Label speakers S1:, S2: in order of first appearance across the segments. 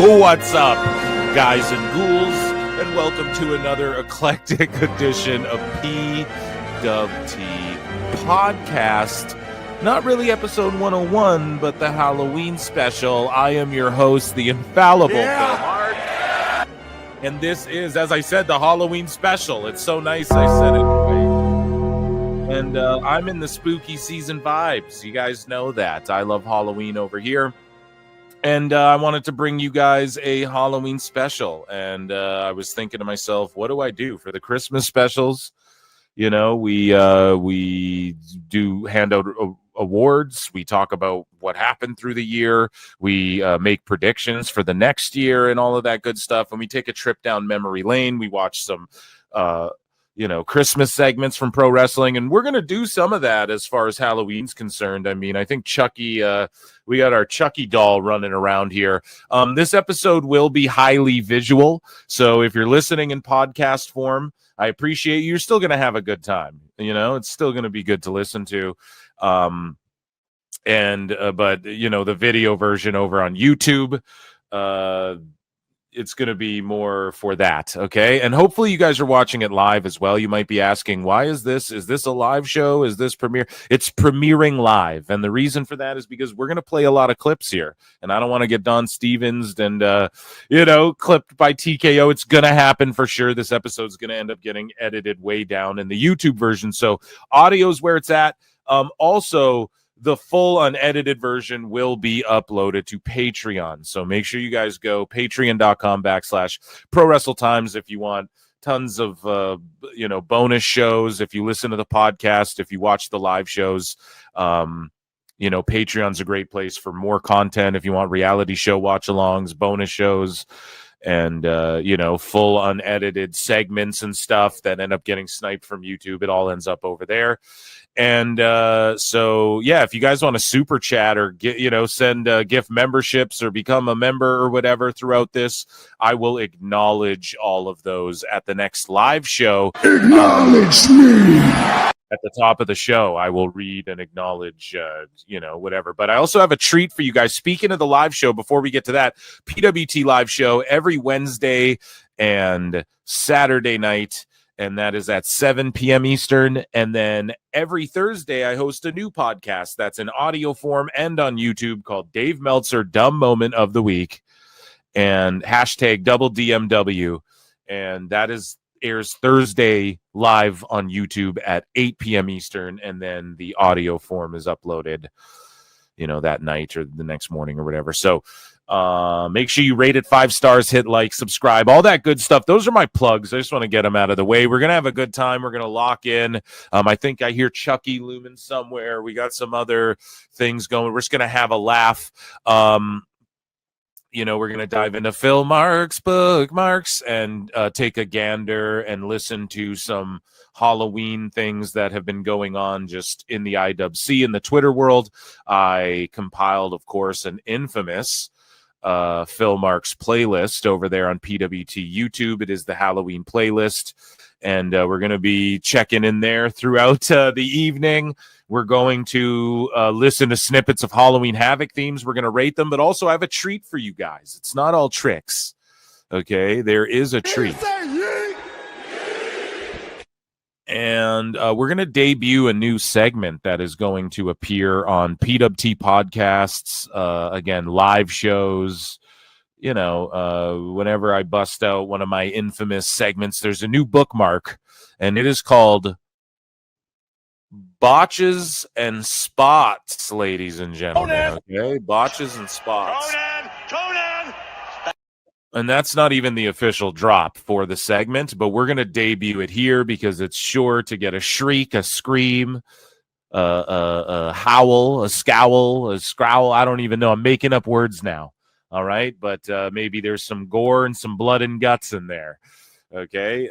S1: What's up, guys and ghouls, and welcome to another eclectic edition of PWT Podcast. Not really episode 101, but the Halloween special. I am your host, the infallible Phil Mark. And this is, as I said, the Halloween special. It's so nice I said it right. And I'm in the spooky season vibes. You guys know that. I love Halloween over here. And I wanted to bring you guys a Halloween special. And I was thinking to myself, what do I do for the Christmas specials? You know, we do hand out awards. We talk about what happened through the year. We make predictions for the next year and all of that good stuff. And we take a trip down memory lane. We watch some Christmas segments from pro wrestling, and we're going to do some of that as far as Halloween's concerned. I mean, I think Chucky, we got our Chucky doll running around here. This episode will be highly visual, so if you're listening in podcast form, I appreciate you. You're still going to have a good time. You know, it's still going to be good to listen to. But the video version over on YouTube, it's going to be more for that, okay? And hopefully you guys are watching it live as well. You might be asking, why is this? Is this a live show? Is this premiere? It's premiering live, and the reason for that is because we're going to play a lot of clips here, and I don't want to get Don Stevens and, clipped by TKO. It's going to happen for sure. This episode's going to end up getting edited way down in the YouTube version, so audio's where it's at. Also, the full unedited version will be uploaded to Patreon. So make sure you guys go patreon.com/prowrestletimes if you want tons of, bonus shows. If you listen to the podcast, if you watch the live shows, Patreon's a great place for more content. If you want reality show watch-alongs, bonus shows, and, full unedited segments and stuff that end up getting sniped from YouTube, it all ends up over there. And if you guys want to super chat or send gift memberships or become a member or whatever throughout this, I will acknowledge all of those at the next live show. Acknowledge me. At the top of the show, I will read and acknowledge, whatever. But I also have a treat for you guys. Speaking of the live show, before we get to that, PWT live show every Wednesday and Saturday night. And that is at 7 p.m. Eastern. And then every Thursday, I host a new podcast that's in audio form and on YouTube called Dave Meltzer Dumb Moment of the Week and hashtag double DMW. And that airs Thursday live on YouTube at 8 p.m. Eastern. And then the audio form is uploaded, that night or the next morning or whatever. So make sure you rate it 5 stars, hit like, subscribe, all that good stuff. Those are my plugs. I just want to get them out of the way. We're going to have a good time. We're going to lock in. I think I hear Chucky looming somewhere. We got some other things going. We're just going to have a laugh. We're going to dive into Phil Mark's bookmarks and take a gander and listen to some Halloween things that have been going on just in the IWC in the Twitter world. I compiled, of course, an infamous Phil Mark's playlist over there on PWT YouTube. It is the Halloween playlist, and we're going to be checking in there throughout the evening. We're going to listen to snippets of Halloween Havoc themes. We're going to rate them, but also I have a treat for you guys. It's not all tricks, okay? There is a treat. And we're going to debut a new segment that is going to appear on PWT podcasts, again, live shows. Whenever I bust out one of my infamous segments, there's a new bookmark, and it is called Botches and Spots, ladies and gentlemen. Okay, Botches and Spots. Conan! And that's not even the official drop for the segment, but we're going to debut it here because it's sure to get a shriek, a scream, a howl, a scowl, a scrowl. I don't even know. I'm making up words now. All right. But maybe there's some gore and some blood and guts in there. Okay.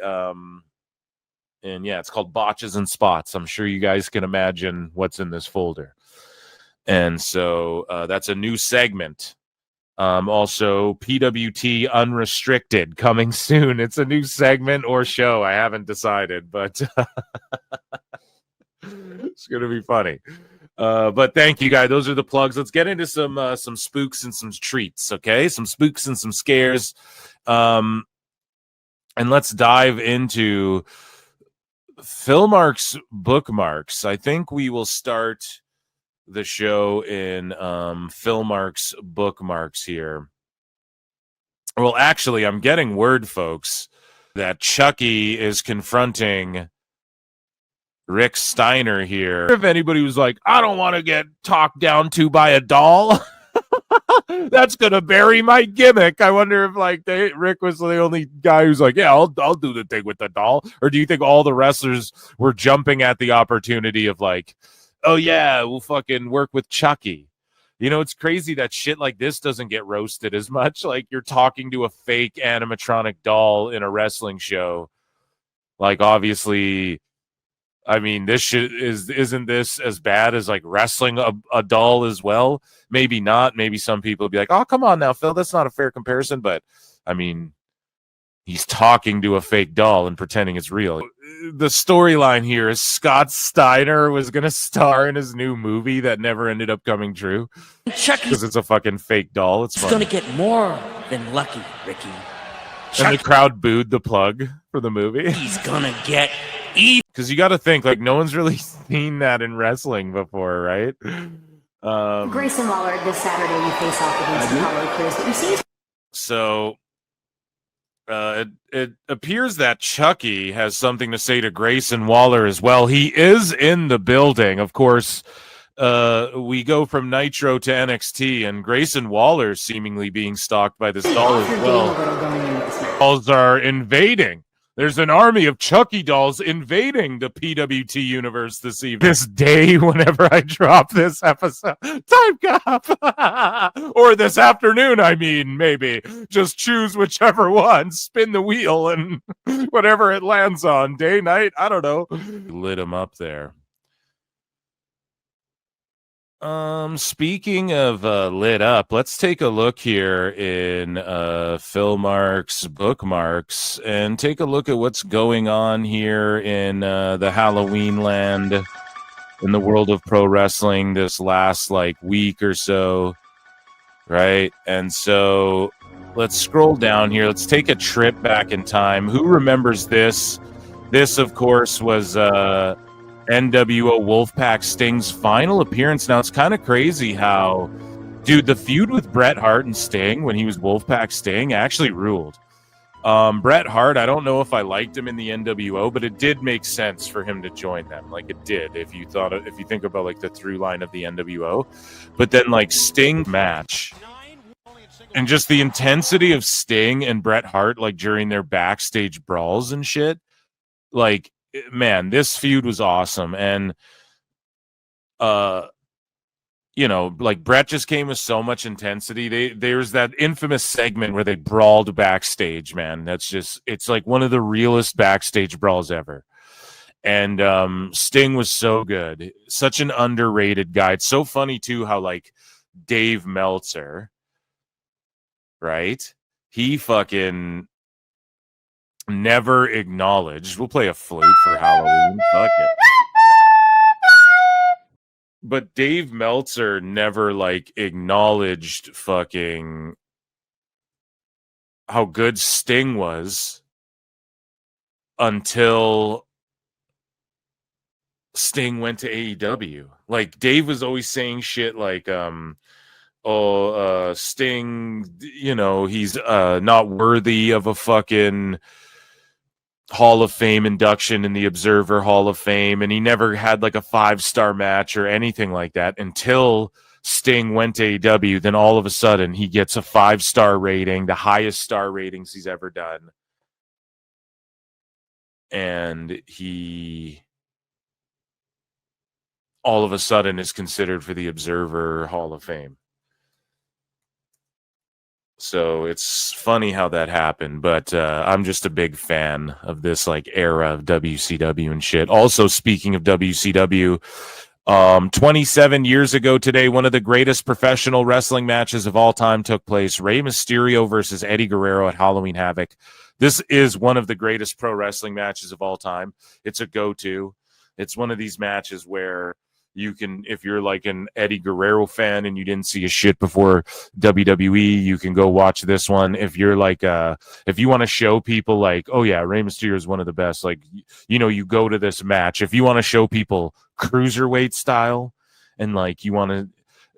S1: And yeah, it's called Botches and Spots. I'm sure you guys can imagine what's in this folder. And so that's a new segment. Also, PWT Unrestricted coming soon. It's a new segment or show. I haven't decided, but it's going to be funny. But thank you, guys. Those are the plugs. Let's get into some spooks and some treats, okay? Some spooks and some scares. And let's dive into Philmark's bookmarks. I think we will start the show in Philmark's bookmarks here. Well, actually, I'm getting word, folks, that Chucky is confronting Rick Steiner here. If anybody was like, I don't want to get talked down to by a doll, that's gonna bury my gimmick. I wonder if Rick was the only guy who's like, yeah, I'll do the thing with the doll. Or do you think all the wrestlers were jumping at the opportunity of like, oh yeah, we'll fucking work with Chucky? You know, it's crazy that shit like this doesn't get roasted as much. Like, you're talking to a fake animatronic doll in a wrestling show. Like, obviously, I mean, this shit isn't this as bad as like wrestling a doll as well? Maybe not. Maybe some people would be like, oh, come on now, Phil, that's not a fair comparison. But I mean, he's talking to a fake doll and pretending it's real. The storyline here is Scott Steiner was going to star in his new movie that never ended up coming true. Because it's a fucking fake doll. It's
S2: going to get more than lucky, Ricky.
S1: And the crowd booed the plug for the movie.
S2: He's going to get evil.
S1: Because you got to think, like, no one's really seen that in wrestling before, right?
S3: Grayson Waller, this Saturday you face off against the Hallow Crews. But you see,
S1: so it appears that Chucky has something to say to Grayson Waller as well. He is in the building, of course. We go from Nitro to NXT, and Grayson Waller seemingly being stalked by this doll as well. Dolls are invading. There's an army of Chucky dolls invading the PWT universe this evening. This day, whenever I drop this episode. Time Cop! Or this afternoon, I mean, maybe. Just choose whichever one. Spin the wheel and whatever it lands on. Day, night, I don't know. Lit him up there. Speaking of lit up, let's take a look here in Philmark's bookmarks and take a look at what's going on here in the Halloween land in the world of pro wrestling this last week or so, right? And so let's scroll down here. Let's take a trip back in time. Who remembers this? This, of course, was NWO Wolfpac Sting's final appearance. Now, it's kind of crazy how, dude, the feud with Bret Hart and Sting when he was Wolfpac Sting actually ruled. Bret Hart, I don't know if I liked him in the NWO, but it did make sense for him to join them. Like, it did, if you think about the through line of the NWO. But then Sting match and just the intensity of Sting and Bret Hart during their backstage brawls and shit, man, this feud was awesome. And Bret just came with so much intensity. There's that infamous segment where they brawled backstage, man. It's one of the realest backstage brawls ever. And Sting was so good, such an underrated guy. It's so funny too how Dave Meltzer, right? He fucking never acknowledged. We'll play a flute for Halloween. Fuck it. But Dave Meltzer never acknowledged fucking how good Sting was until Sting went to AEW. Dave was always saying shit Sting, he's not worthy of a fucking Hall of Fame induction in the Observer Hall of Fame, and he never had a 5-star match or anything like that until Sting went to AEW. Then all of a sudden he gets a 5-star rating, the highest star ratings he's ever done, and he all of a sudden is considered for the Observer Hall of Fame. So it's funny how that happened, but I'm just a big fan of this era of WCW and shit. Also, speaking of WCW, 27 years ago today, one of the greatest professional wrestling matches of all time took place. Rey Mysterio versus Eddie Guerrero at Halloween Havoc. This is one of the greatest pro wrestling matches of all time. It's a go-to. It's one of these matches where You can, if you're like an Eddie Guerrero fan and you didn't see his shit before WWE, you can go watch this one. If you're like, if you want to show people like, oh yeah, Rey Mysterio is one of the best, like, you know, you go to this match. If you want to show people cruiserweight style and like, you want to,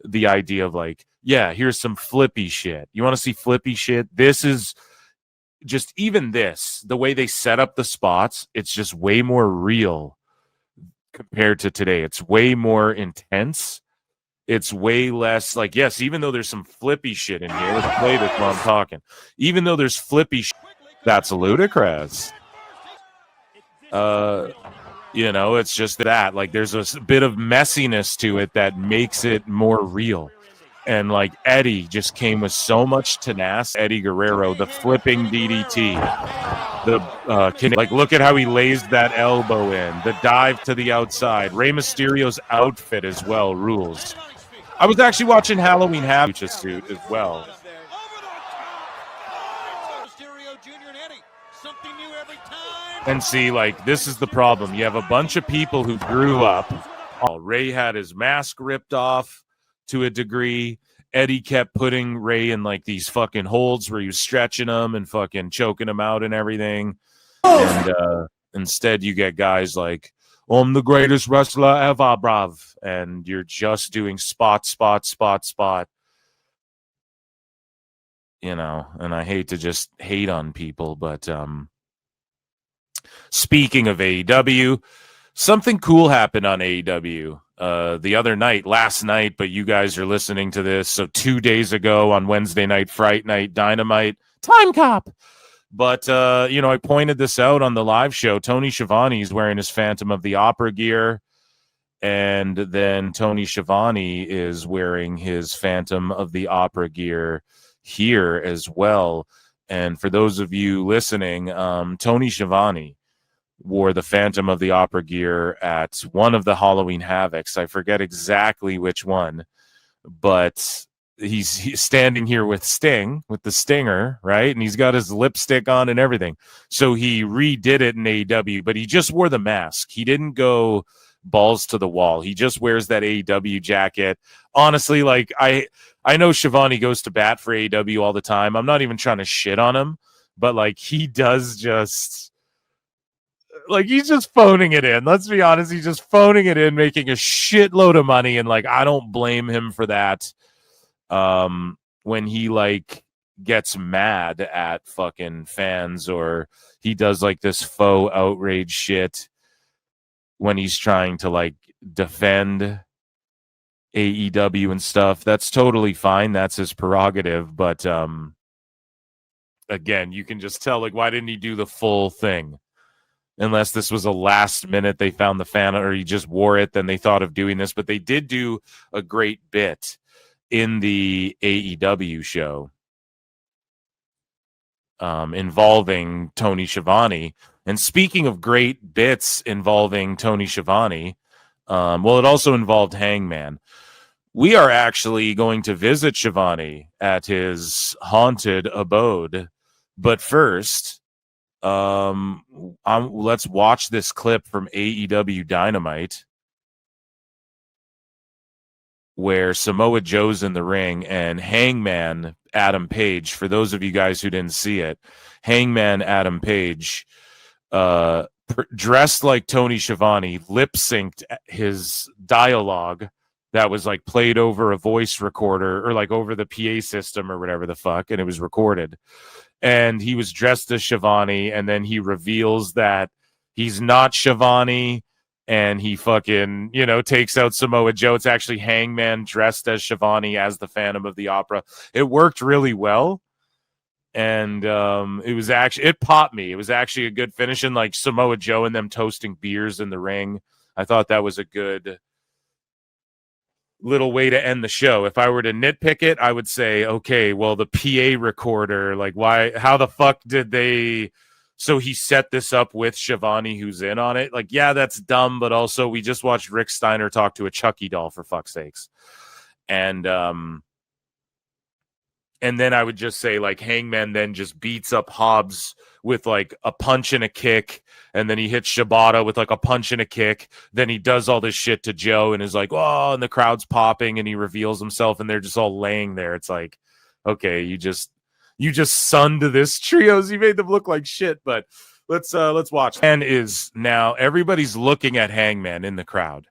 S1: the idea of like, yeah, here's some flippy shit. You want to see flippy shit? This is just, even this, the way they set up the spots, it's just way more real compared to today. It's way more intense. It's way less like, yes, even though there's some flippy shit in here, let's play this while I'm talking. Even though there's flippy shit, that's ludicrous. You know, it's just that, like, there's a bit of messiness to it that makes it more real. And like Eddie just came with so much tenacity. Eddie Guerrero, the flipping DDT, the like, look at how he lays that elbow in, the dive to the outside. Rey Mysterio's outfit as well rules. I was actually watching Halloween Havoc suit as well. And see, like, this is the problem. You have a bunch of people who grew up. Rey had his mask ripped off to a degree. Eddie kept putting Rey in like these fucking holds where he was stretching him and fucking choking him out and everything. And instead you get guys like, I'm the greatest wrestler ever, bruv. And you're just doing spot. You know, and I hate to just hate on people, but speaking of AEW, something cool happened on AEW the other night, last night, but you guys are listening to this, so 2 days ago on Wednesday night, Fright Night Dynamite, Time Cop. But, you know, I pointed this out on the live show. Tony Schiavone is wearing his Phantom of the Opera gear, and then Tony Schiavone is wearing his Phantom of the Opera gear here as well. And for those of you listening, Tony Schiavone wore the Phantom of the Opera gear at one of the Halloween Havocs. I forget exactly which one, but he's standing here with Sting, with the Stinger, right? And he's got his lipstick on and everything. So he redid it in AEW, but he just wore the mask. He didn't go balls to the wall. He just wears that AEW jacket. Honestly, like, I know Schiavone goes to bat for AEW all the time. I'm not even trying to shit on him, but like, he does just, like, he's just phoning it in. Let's be honest. He's just phoning it in, making a shitload of money. And like, I don't blame him for that. When he like gets mad at fucking fans, or he does like this faux outrage shit when he's trying to like defend AEW and stuff, that's totally fine. That's his prerogative. But, again, you can just tell, like, why didn't he do the full thing? Unless this was a last minute, they found the fan, or he just wore it, then they thought of doing this. But they did do a great bit in the AEW show involving Tony Schiavone. And speaking of great bits involving Tony Schiavone, well, it also involved Hangman. We are actually going to visit Schiavone at his haunted abode. But first, let's watch this clip from AEW Dynamite where Samoa Joe's in the ring and Hangman Adam Page, for those of you guys who didn't see it, Hangman Adam Page, dressed like Tony Schiavone, lip-synced his dialogue that was like played over a voice recorder, or like over the PA system or whatever the fuck, and it was recorded. And he was dressed as Schiavone, and then he reveals that he's not Schiavone, and he fucking, you know, takes out Samoa Joe. It's actually Hangman dressed as Schiavone as the Phantom of the Opera. It worked really well. And it was actually, it popped me. It was actually a good finish, and like Samoa Joe and them toasting beers in the ring. I thought that was a good little way to end the show. If I were to nitpick it, I would say, okay, well, the PA recorder, like, why, how the fuck did they, so he set this up with Schiavone who's in on it? Like, yeah, that's dumb, but also we just watched Rick Steiner talk to a Chucky doll, for fuck's sakes. And And then I would just say, like, Hangman then just beats up Hobbs with, like, a punch and a kick. And then he hits Shibata with, like, a punch and a kick. Then he does all this shit to Joe and is like, oh, and the crowd's popping and he reveals himself and they're just all laying there. It's like, okay, you just sunned this trios. You made them look like shit, but let's watch. And is now everybody's looking at Hangman in the crowd.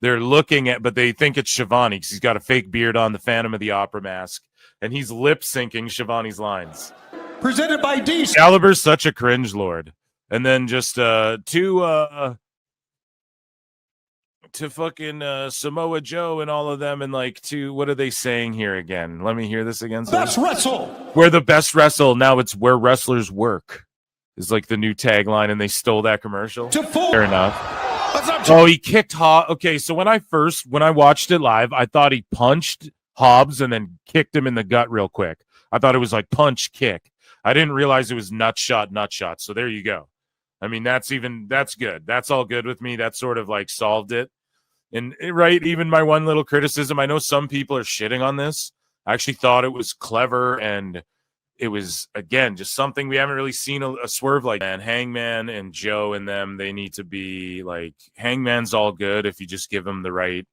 S1: They're looking at, but they think it's Schiavone because he's got a fake beard on, the Phantom of the Opera mask, and he's lip syncing Schiavone's lines.
S4: Presented by D.
S1: Caliber's such a cringe lord. And then just to fucking Samoa Joe and all of them, and like to, what are they saying here again? Let me hear this again.
S4: Best wrestle.
S1: We're the best wrestle. Now it's where wrestlers work is like the new tagline, and they stole that commercial. Fair enough. Oh, he kicked Hobbs. Okay, so when I watched it live, I thought he punched Hobbs and then kicked him in the gut real quick. I thought it was like punch kick. I didn't realize it was nut shot. So there you go. I mean, that's good. That's all good with me. That sort of like solved it. And right, even my one little criticism, I know some people are shitting on this. I actually thought it was clever, and it was, again, just something we haven't really seen a swerve like that. And Hangman and Joe and them, they need to be like, Hangman's all good if you just give him the right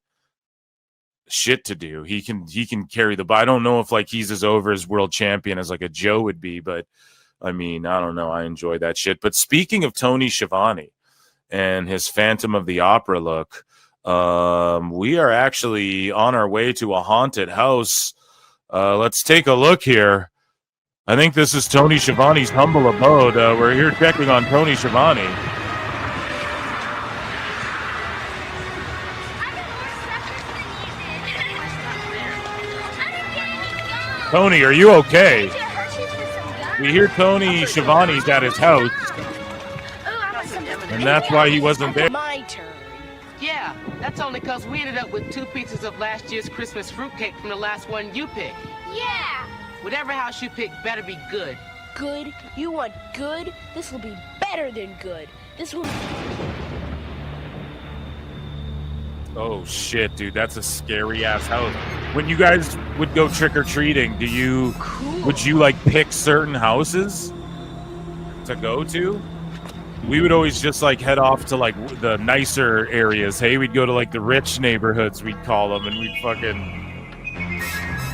S1: shit to do. He can carry but I don't know if like he's as over as world champion as like a Joe would be, but I mean, I don't know. I enjoy that shit. But speaking of Tony Schiavone and his Phantom of the Opera look, we are actually on our way to a haunted house. Let's take a look here. I think this is Tony Schiavone's humble abode. We're here checking on Tony Schiavone. Tony, are you okay? We hear Tony Schiavone's at his house, and that's why he wasn't there.
S5: My turn.
S6: Yeah, that's only because we ended up with 2 pieces of last year's Christmas fruitcake from the last one you picked.
S5: Yeah.
S6: Whatever house you pick better be good.
S5: Good? You want good? This will be better than good. This will...
S1: Oh shit, dude, that's a scary ass house. When you guys would go trick-or-treating, would you like pick certain houses to go to? We would always just like head off to like the nicer areas. Hey, we'd go to like the rich neighborhoods, we'd call them, and we'd fucking...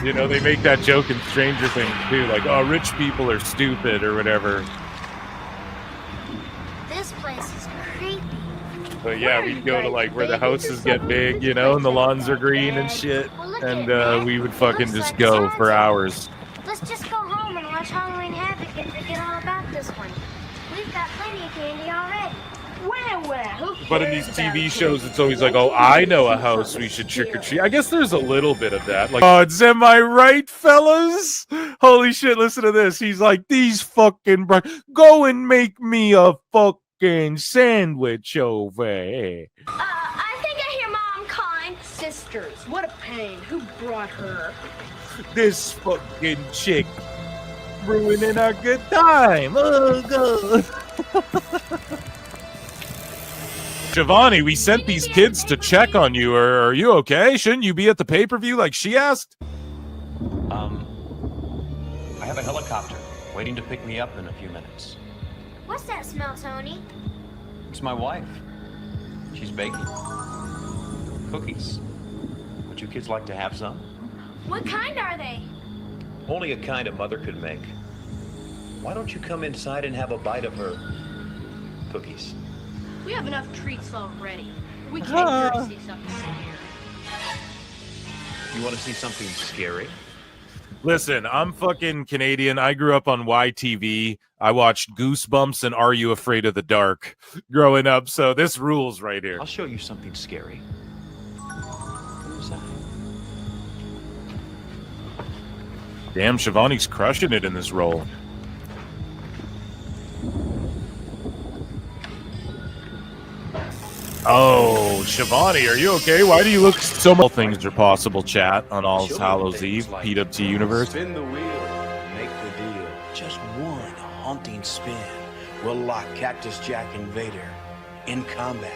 S1: You know, they make that joke in Stranger Things, too. Like, oh, rich people are stupid or whatever.
S7: This place is creepy.
S1: But yeah, we'd go to, like, where the houses get big, you know, and the lawns are green and shit. And we would fucking just go for hours.
S7: Let's just go home and watch Halloween Havoc and forget all about this one. We've got plenty of candy already.
S1: But in these TV shows, it's always like, oh, I know a house we should trick or treat. I guess there's a little bit of that. Like, oh, am I right, fellas? Holy shit, listen to this. He's like, these fucking go and make me a fucking sandwich over here.
S5: I think I hear Mom calling. Sisters, what a pain. Who brought her?
S1: This fucking chick ruining our good time. Oh, God. Schiavone, we sent these kids to check on you. Are you okay? Shouldn't you be at the pay-per-view like she asked?
S8: I have a helicopter waiting to pick me up in a few minutes.
S7: What's that smell, Tony?
S8: It's my wife. She's baking cookies. Would you kids like to have some?
S7: What kind are they?
S8: Only a kind a mother could make. Why don't you come inside and have a bite of her cookies?
S5: We have enough treats already. We came here to see something scary.
S8: You want to see something scary?
S1: Listen, I'm fucking Canadian. I grew up on YTV. I watched Goosebumps and Are You Afraid of the Dark growing up, so this rules right here.
S8: I'll show you something scary.
S1: Damn, Schiavone's crushing it in this role. Oh, Schiavone, are you okay? Why do you look so much? All things are possible, chat, on All Hallows Eve, PWT Universe.
S9: Spin the wheel, make the deal. Just one haunting spin will lock Cactus Jack and Vader in combat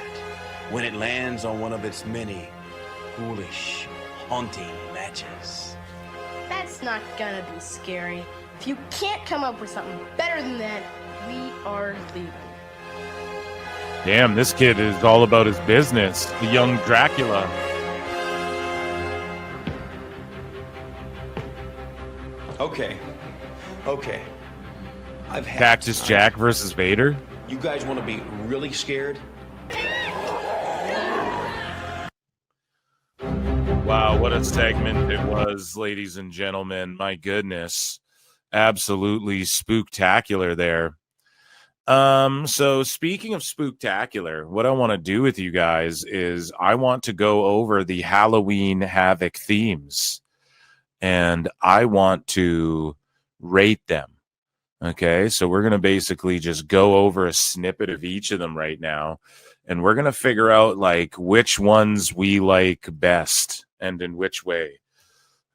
S9: when it lands on one of its many ghoulish, haunting matches.
S5: That's It's not gonna be scary. If you can't come up with something better than that, we are leaving.
S1: Damn, this kid is all about his business. The young Dracula.
S9: Okay. I've had
S1: Cactus
S9: time.
S1: Jack versus Vader.
S9: You guys want to be really scared?
S1: Wow, what a segment it was, ladies and gentlemen. My goodness. Absolutely spooktacular there. So speaking of spooktacular, what I want to do with you guys is I want to go over the Halloween Havoc themes, and I want to rate them. Okay, so we're going to basically just go over a snippet of each of them right now, and we're going to figure out like which ones we like best and in which way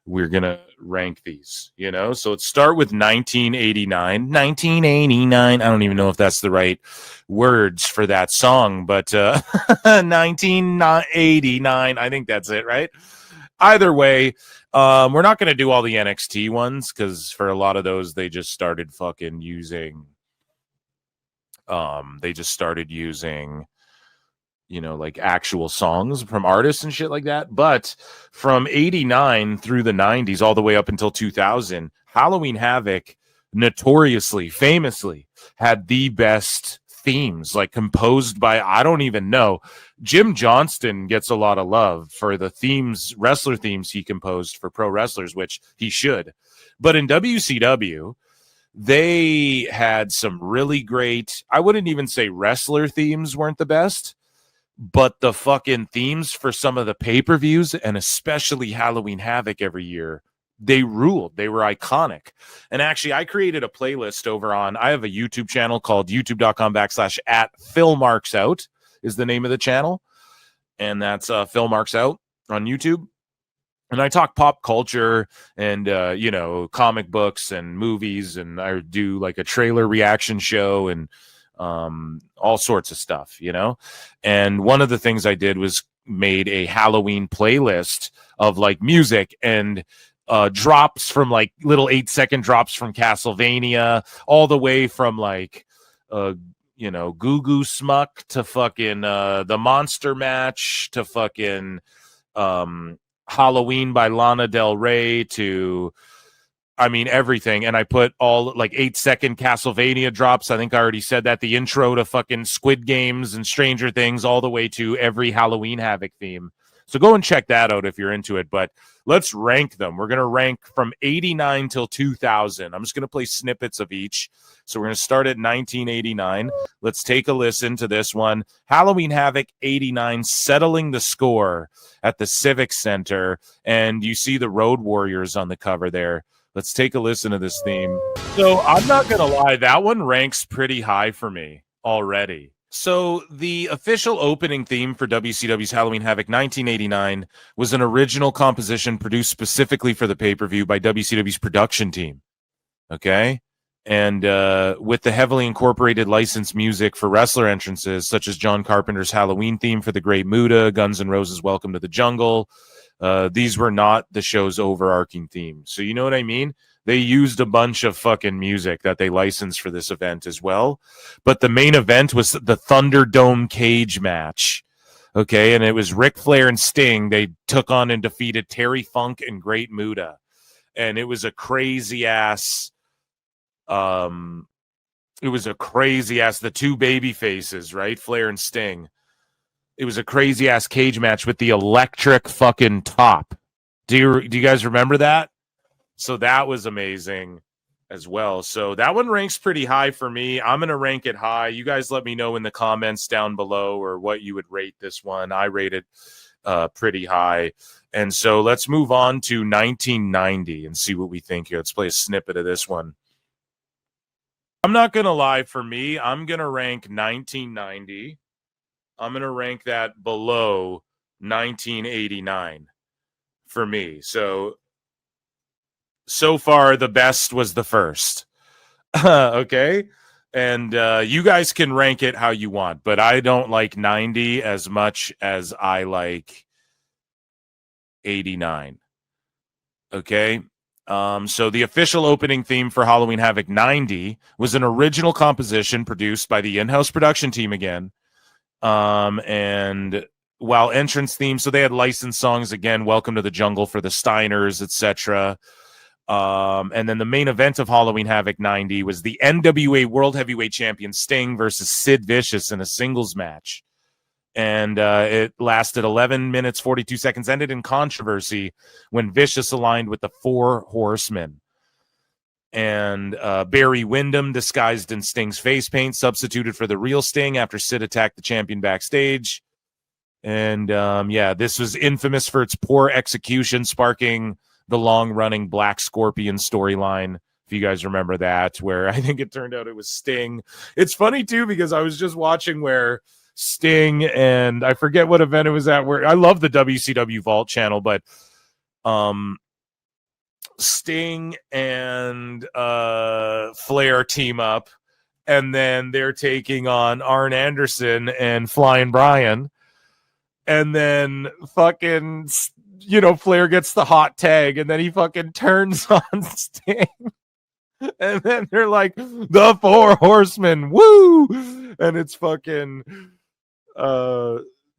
S1: we're going to rank these, you know? So let's start with 1989. 1989. I don't even know if that's the right words for that song, but 1989. I think that's it, right? Either way, we're not going to do all the NXT ones because for a lot of those, they just started fucking using, you know, like actual songs from artists and shit like that. But from 89 through the 90s, all the way up until 2000, Halloween Havoc notoriously, famously had the best themes, like composed by, I don't even know. Jim Johnston gets a lot of love for the themes, wrestler themes he composed for pro wrestlers, which he should. But in WCW, they had some really great, I wouldn't even say wrestler themes weren't the best, but the fucking themes for some of the pay-per-views, and especially Halloween Havoc every year, they ruled. They were iconic. And actually, I created a playlist over on, I have a YouTube channel called youtube.com/@PhilMarksOut is the name of the channel. And that's Phil Marks Out on YouTube. And I talk pop culture and, you know, comic books and movies. And I do like a trailer reaction show and all sorts of stuff, you know. And one of the things I did was made a Halloween playlist of like music and drops from like little 8-second drops from Castlevania, all the way from like you know, Goo Goo Smuck to fucking the Monster Match to fucking Halloween by Lana Del Rey to, I mean, everything. And I put all like 8-second Castlevania drops. I think I already said that. The intro to fucking Squid Games and Stranger Things, all the way to every Halloween Havoc theme. So go and check that out if you're into it. But let's rank them. We're going to rank from 89 till 2000. I'm just going to play snippets of each. So we're going to start at 1989. Let's take a listen to this one. Halloween Havoc 89, settling the score at the Civic Center. And you see the Road Warriors on the cover there. Let's take a listen to this theme. So I'm not going to lie, that one ranks pretty high for me already. So the official opening theme for WCW's Halloween Havoc 1989 was an original composition produced specifically for the pay-per-view by WCW's production team. Okay? And with the heavily incorporated licensed music for wrestler entrances, such as John Carpenter's Halloween theme for the Great Muta, Guns N' Roses' Welcome to the Jungle, these were not the show's overarching theme. So you know what I mean? They used a bunch of fucking music that they licensed for this event as well. But the main event was the Thunderdome cage match. Okay, and it was Ric Flair and Sting. They took on and defeated Terry Funk and Great Muta. And it was a crazy ass the two baby faces, right? Flair and Sting. It was a crazy ass cage match with the electric fucking top. Do you guys remember that? So that was amazing as well. So that one ranks pretty high for me. I'm going to rank it high. You guys let me know in the comments down below or what you would rate this one. I rate it pretty high. And so let's move on to 1990 and see what we think here. Let's play a snippet of this one. I'm not going to lie, for me, I'm going to rank 1990. I'm going to rank that below 1989 for me. So far, the best was the first. Okay? And you guys can rank it how you want, but I don't like 90 as much as I like 89. Okay? So the official opening theme for Halloween Havoc 90 was an original composition produced by the in-house production team again. And while entrance theme, so they had licensed songs again, Welcome to the Jungle for the Steiners, etc. And then the main event of Halloween Havoc 90 was the NWA World Heavyweight Champion Sting versus Sid Vicious in a singles match. And it lasted 11 minutes, 42 seconds, ended in controversy when Vicious aligned with the Four Horsemen. And Barry Windham, disguised in Sting's face paint, substituted for the real Sting after Sid attacked the champion backstage. And this was infamous for its poor execution, sparking the long-running Black Scorpion storyline. If you guys remember that, where I think it turned out it was Sting. It's funny, too, because I was just watching where Sting and I forget what event it was at, where I love the WCW Vault channel, but Sting and Flair team up, and then they're taking on Arn Anderson and Flying Brian, and then fucking, Flair gets the hot tag, and then he fucking turns on Sting, and then they're like, the Four Horsemen, woo! And it's fucking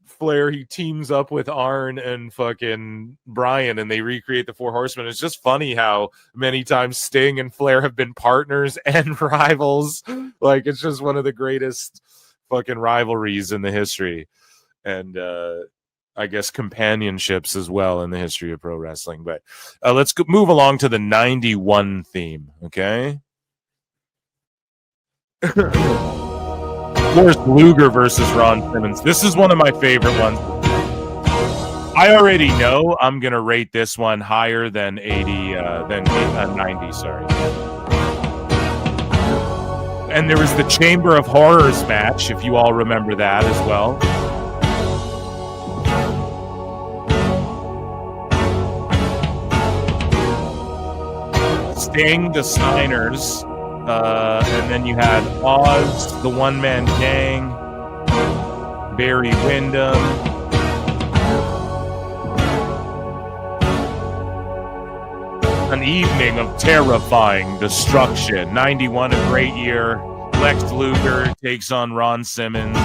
S1: Flair, he teams up with Arn and fucking Brian, and they recreate the Four Horsemen. It's just funny how many times Sting and Flair have been partners and rivals. Like, it's just one of the greatest fucking rivalries in the history, and I guess companionships as well in the history of pro wrestling. But let's move along to the 91 theme, okay? Of course, Luger versus Ron Simmons. This is one of my favorite ones. I already know I'm going to rate this one higher than 90, sorry. And there was the Chamber of Horrors match, if you all remember that as well. Sting, the Steiners, and then you had Oz, the one-man gang, Barry Windham, an evening of terrifying destruction. 91, a great year. Lex Luger takes on Ron Simmons.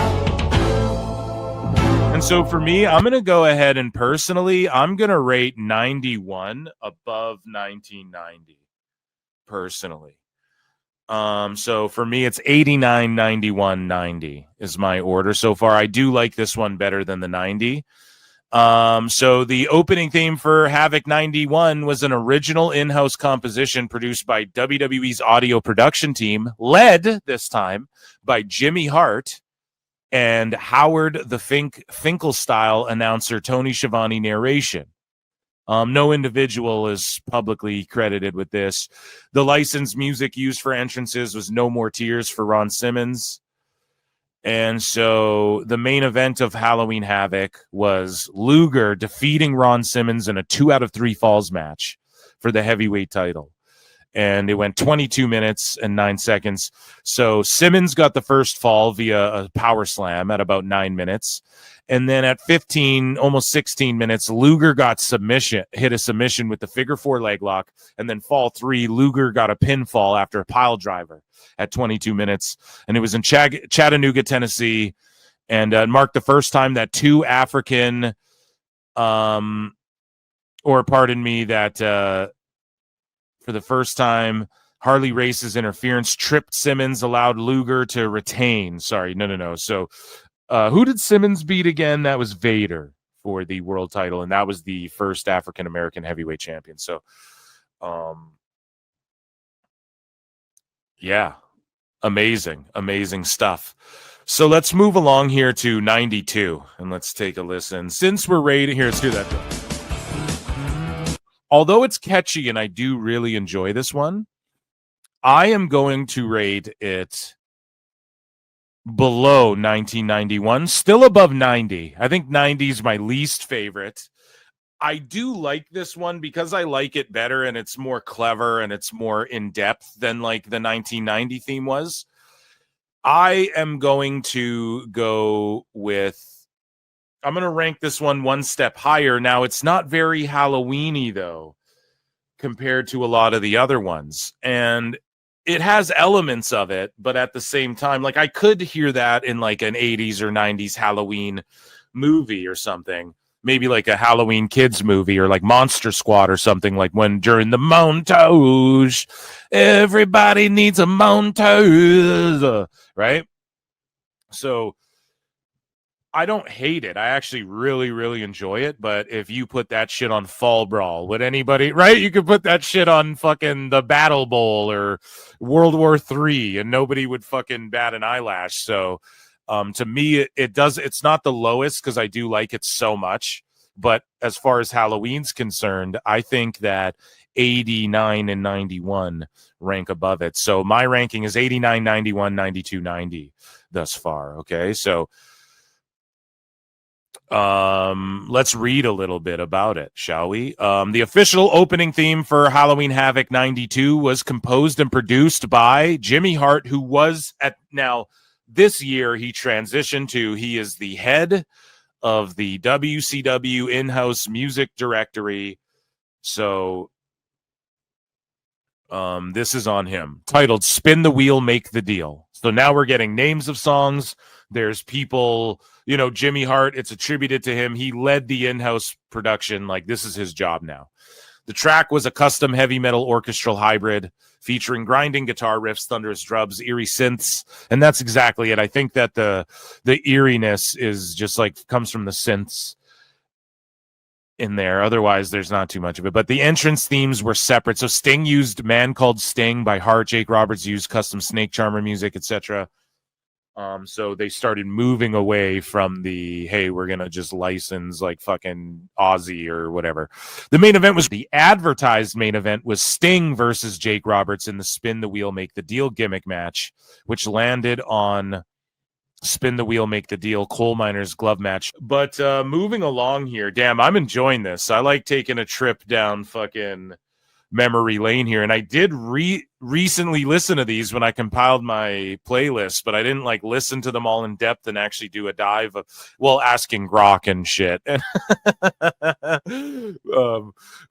S1: And so for me, I'm going to go ahead and personally, I'm going to rate 91 above 1990. Personally. So for me, it's 89, 91, 90 is my order so far. I do like this one better than the 90. So the opening theme for Havoc 91 was an original in-house composition produced by WWE's audio production team, led this time by Jimmy Hart and Howard the Finkel-style announcer Tony Schiavone narration. No individual is publicly credited with this. The licensed music used for entrances was No More Tears for Ron Simmons. And so the main event of Halloween Havoc was Luger defeating Ron Simmons in a 2 out of 3 falls match for the heavyweight title. And it went 22 minutes and 9 seconds. So Simmons got the first fall via a power slam at about 9 minutes. And then at 15, almost 16 minutes, Luger got hit a submission with the figure 4 leg lock. And then fall 3, Luger got a pinfall after a pile driver at 22 minutes. And it was in Chattanooga, Tennessee. And it marked the first time that two African, for the first time, Harley Race's interference tripped Simmons, allowed Luger to retain. Sorry, no. So who did Simmons beat again? That was Vader for the world title, and that was the first African-American heavyweight champion. So, yeah, amazing stuff. So let's move along here to 92, and let's take a listen. Since we're rating here, let's do that. Although it's catchy and I do really enjoy this one, I am going to rate it below 1991, still above 90. I think 90 is my least favorite. I do like this one because I like it better and it's more clever and it's more in-depth than like the 1990 theme was. I am going to go with, I'm going to rank this one step higher. Now, it's not very Halloween-y, though. compared to a lot of the other ones. And it has elements of it, but at the same time, like I could hear that in like an 80s or 90s Halloween movie or something. Maybe like a Halloween kids movie or like Monster Squad or something, like when during the montage, everybody needs a montage, right? So I don't hate it. I actually really, really enjoy it. But if you put that shit on Fall Brawl, would anybody, right? You could put that shit on fucking the Battle Bowl or World War III and nobody would fucking bat an eyelash. So to me, it's not the lowest because I do like it so much. But as far as Halloween's concerned, I think that 89 and 91 rank above it. So my ranking is 89, 91, 92, 90 thus far. Okay, so let's read a little bit about it, shall we? The official opening theme for Halloween Havoc 92 was composed and produced by Jimmy Hart, who was now this year he transitioned to, he is the head of the WCW in-house music directory. So this is on him, titled Spin the Wheel, Make the Deal. So now we're getting names of songs. There's people, Jimmy Hart, it's attributed to him. He led the in-house production. Like, this is his job now. The track was a custom heavy metal orchestral hybrid featuring grinding guitar riffs, thunderous drums, eerie synths, and that's exactly it. I think that the eeriness is just like comes from the synths in there. Otherwise, there's not too much of it. But the entrance themes were separate. So Sting used Man Called Sting by Hart. Jake Roberts used custom Snake Charmer music, etc. So they started moving away from the, hey, we're going to just license like fucking Aussie or whatever. The main event was the advertised main event was Sting versus Jake Roberts in the Spin the Wheel, Make the Deal gimmick match, which landed on Spin the Wheel, Make the Deal coal miners glove match. But moving along here, damn, I'm enjoying this. I like taking a trip down fucking memory lane here, and I did recently listen to these when I compiled my playlist, but I didn't like listen to them all in depth and actually do a dive of, well, asking Grok and shit.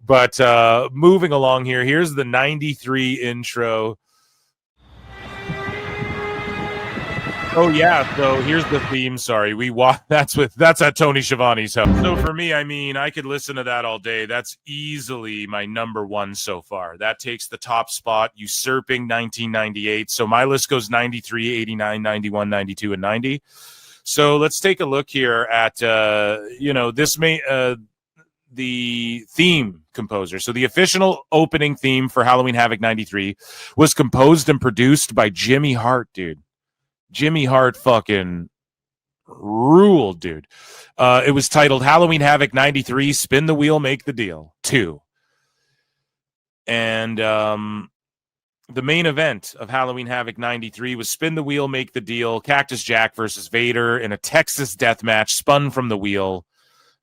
S1: But moving along here, here's the 93 intro. Oh yeah, so here's the theme. Sorry, that's at Tony Schiavone's house. So for me, I mean, I could listen to that all day. That's easily my number one so far. That takes the top spot, usurping 1998. So my list goes 93, 89, 91, 92, and 90. So let's take a look here at this the theme composer. So the official opening theme for Halloween Havoc 93 was composed and produced by Jimmy Hart, dude. Jimmy Hart fucking ruled, dude. It was titled Halloween Havoc 93, Spin the Wheel, Make the Deal 2. And the main event of Halloween Havoc 93 was Spin the Wheel, Make the Deal, Cactus Jack versus Vader in a Texas death match spun from the wheel.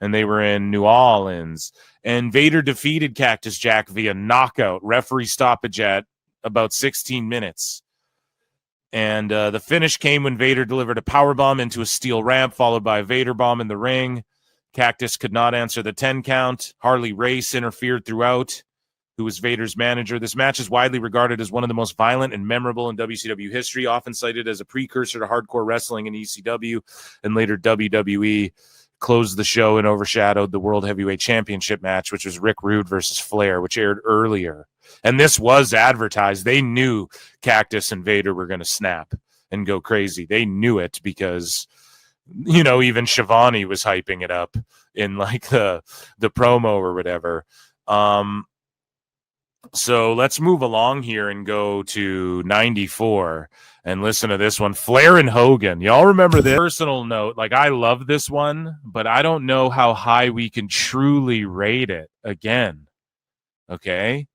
S1: And they were in New Orleans. And Vader defeated Cactus Jack via knockout, referee stoppage at about 16 minutes. And the finish came when Vader delivered a powerbomb into a steel ramp, followed by a Vader bomb in the ring. Cactus could not answer the 10 count. Harley Race interfered throughout, who was Vader's manager. This match is widely regarded as one of the most violent and memorable in WCW history, often cited as a precursor to hardcore wrestling in ECW and later WWE. Closed the show and overshadowed the World Heavyweight Championship match, which was Rick Rude versus Flair, which aired earlier. And this was advertised. They knew Cactus and Vader were going to snap and go crazy. They knew it because, even Schiavone was hyping it up in like the promo or whatever. So let's move along here and go to 94 and listen to this one. Flair and Hogan. Y'all remember this? Personal note, like I love this one, but I don't know how high we can truly rate it again. Okay.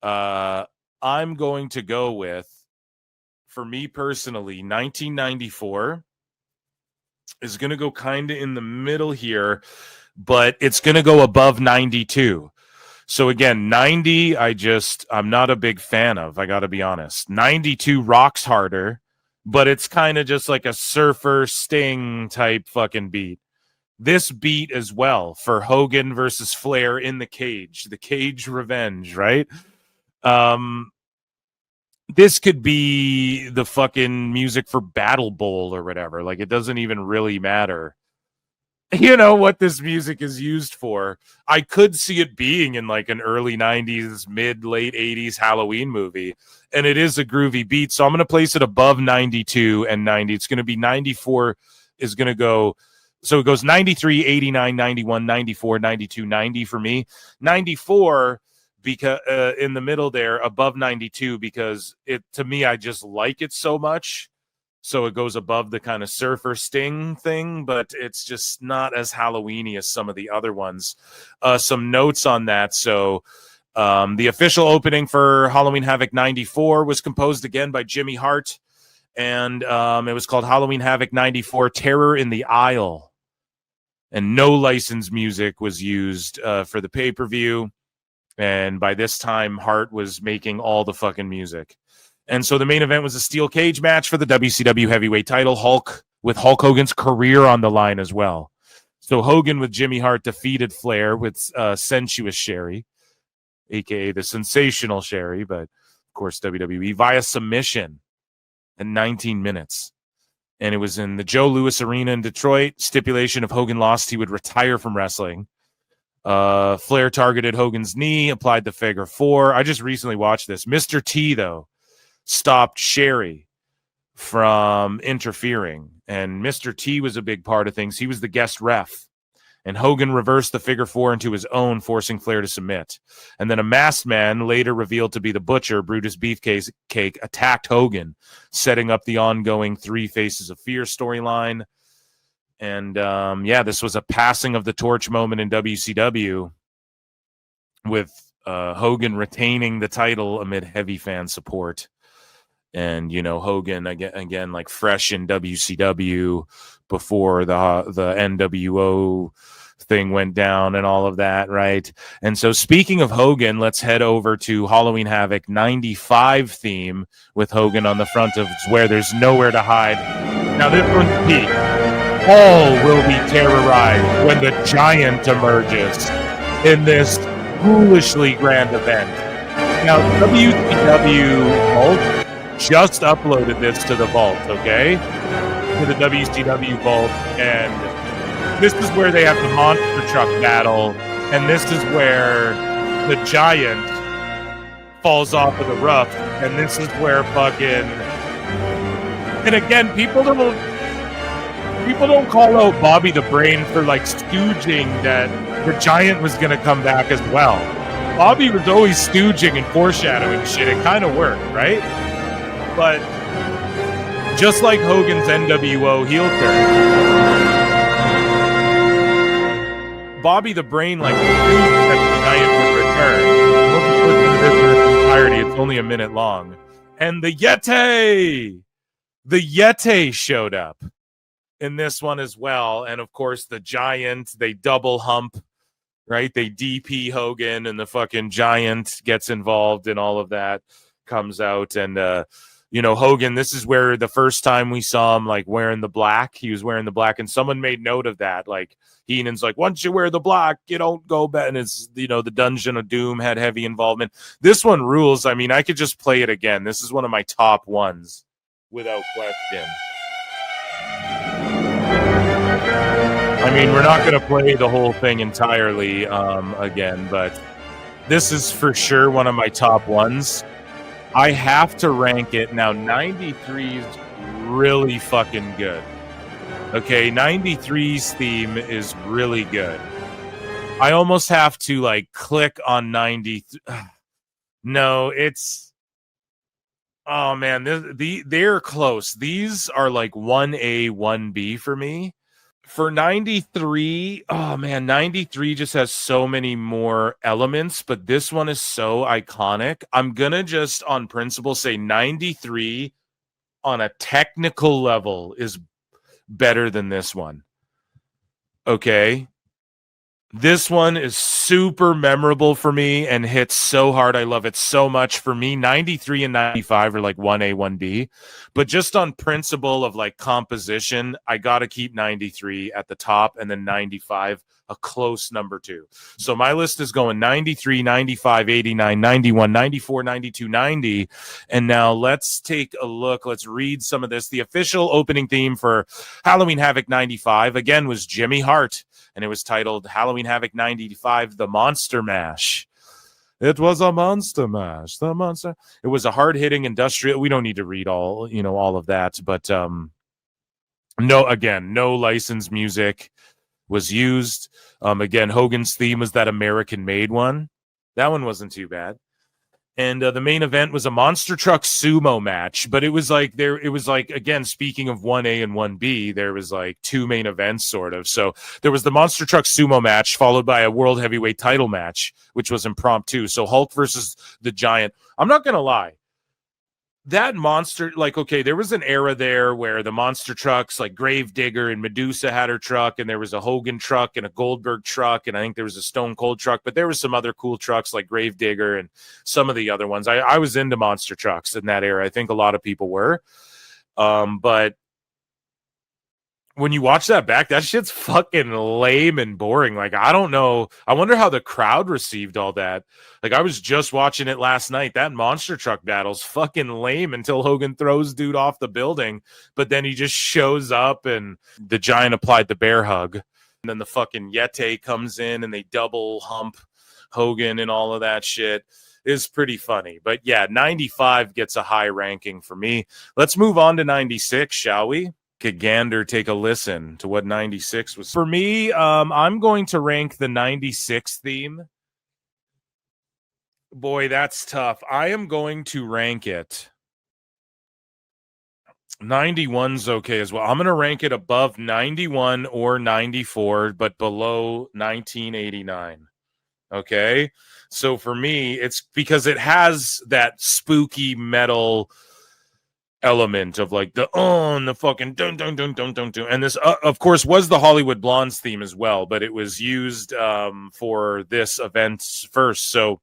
S1: I'm going to go with, for me personally, 1994 is going to go kind of in the middle here, but it's going to go above 92. So again, 90, I'm not a big fan of, I got to be honest. 92 rocks harder, but it's kind of just like a Surfer Sting type fucking beat. this beat as well for Hogan versus Flair in the cage revenge, right? This could be the fucking music for Battle Bowl or whatever. Like, it doesn't even really matter. You know what this music is used for. I could see it being in like an early 90s, late 80s Halloween movie. And it is a groovy beat. So I'm going to place it above 92 and 90. It's going to be 94 is going to go. So it goes 93, 89, 91, 94, 92, 90 for me. 94 because in the middle there above 92 because it, to me, I just like it so much. So it goes above the kind of Surfer Sting thing, but it's just not as Halloween-y as some of the other ones. Some notes on that. So the official opening for Halloween Havoc 94 was composed again by Jimmy Hart, and it was called Halloween Havoc 94 Terror in the Aisle. And no licensed music was used for the pay-per-view. And by this time, Hart was making all the fucking music. And so the main event was a steel cage match for the WCW heavyweight title, with Hulk Hogan's career on the line as well. So Hogan with Jimmy Hart defeated Flair with Sensuous Sherry, a.k.a. the Sensational Sherry, but of course WWE, via submission in 19 minutes. And it was in the Joe Louis Arena in Detroit. Stipulation if Hogan lost, he would retire from wrestling. Flair targeted Hogan's knee, applied the figure 4. I just recently watched this. Mr. T, though, stopped Sherry from interfering, and Mr. T was a big part of things. He was the guest ref, and Hogan reversed the figure 4 into his own, forcing Flair to submit. And then a masked man, later revealed to be the Butcher, Brutus Beefcake, attacked Hogan, setting up the ongoing 3 Faces of Fear storyline. And this was a passing of the torch moment in WCW, with Hogan retaining the title amid heavy fan support. And, you know, Hogan, again, like fresh in WCW before the NWO thing went down and all of that, right? And so speaking of Hogan, let's head over to Halloween Havoc 95 theme with Hogan on the front of Where There's Nowhere to Hide. Now this one's key. All will be terrorized when the Giant emerges in this foolishly grand event. Now, WCW Vault just uploaded this to the Vault, okay? To the WCW Vault, and this is where they have the monster truck battle, and this is where the Giant falls off of the roof, and this is where fucking... And again, people don't call out Bobby the Brain for, like, stooging that the Giant was going to come back as well. Bobby was always stooging and foreshadowing shit. It kind of worked, right? But just like Hogan's NWO heel turn, Bobby the Brain, like, knew that the Giant would return. Listen to this in its entirety. It's only a minute long. And the Yeti showed up in this one as well. And of course, the Giant, they double hump, right? They DP Hogan, and the fucking Giant gets involved in all of that, comes out. And, you know, Hogan, this is where the first time we saw him, like, wearing the black. He was wearing the black, and someone made note of that. Like, Heenan's like, once you wear the black, you don't go back. And it's, you know, the Dungeon of Doom had heavy involvement. This one rules. I mean, I could just play it again. This is one of my top ones, without question. I mean, we're not going to play the whole thing entirely again, but this is for sure one of my top ones. I have to rank it. Now, 93 is really fucking good. Okay, 93's theme is really good. I almost have to, like, click on 90. No, it's... Oh, man, they're close. These are, like, 1A, 1B for me. For 93, oh, man, 93 just has so many more elements, but this one is so iconic. I'm going to just, on principle, say 93 on a technical level is better than this one. Okay? This one is super memorable for me and hits so hard. I love it so much. For me, 93 and 95 are like 1A, 1B. But just on principle of like composition, I got to keep 93 at the top and then 95 a close number 2. So my list is going 93, 95, 89, 91, 94, 92, 90. And now let's take a look. Let's read some of this. The official opening theme for Halloween Havoc 95, again, was Jimmy Hart. And it was titled Halloween Havoc 95, The Monster Mash. It was a monster mash. The monster. It was a hard-hitting industrial. We don't need to read all of that. But no licensed music was used. Again, Hogan's theme was that American-made one. That one wasn't too bad. And the main event was a monster truck sumo match, but it was like again, speaking of 1A and 1B, there was like 2 main events sort of. So there was the monster truck sumo match followed by a world heavyweight title match, which was impromptu. So Hulk versus the Giant. I'm not going to lie. That monster, like, okay, there was an era there where the monster trucks, like Gravedigger and Medusa had her truck, and there was a Hogan truck and a Goldberg truck, and I think there was a Stone Cold truck, but there was some other cool trucks like Gravedigger and some of the other ones. I was into monster trucks in that era. I think a lot of people were. But when you watch that back, that shit's fucking lame and boring. Like, I don't know. I wonder how the crowd received all that. Like, I was just watching it last night. That monster truck battle's fucking lame until Hogan throws dude off the building. But then he just shows up and the Giant applied the bear hug. And then the fucking Yeti comes in and they double hump Hogan and all of that shit. Is pretty funny. But yeah, 95 gets a high ranking for me. Let's move on to 96, shall we? Gander, take a listen to what 96 was. For me, I'm going to rank the 96 theme. Boy, that's tough. I am going to rank it. 91's okay as well. I'm going to rank it above 91 or 94, but below 1989. Okay? So for me, it's because it has that spooky metal element of like the fucking dun dun dun dun dun dun, and this of course was the Hollywood Blondes theme as well, but it was used for this event first. So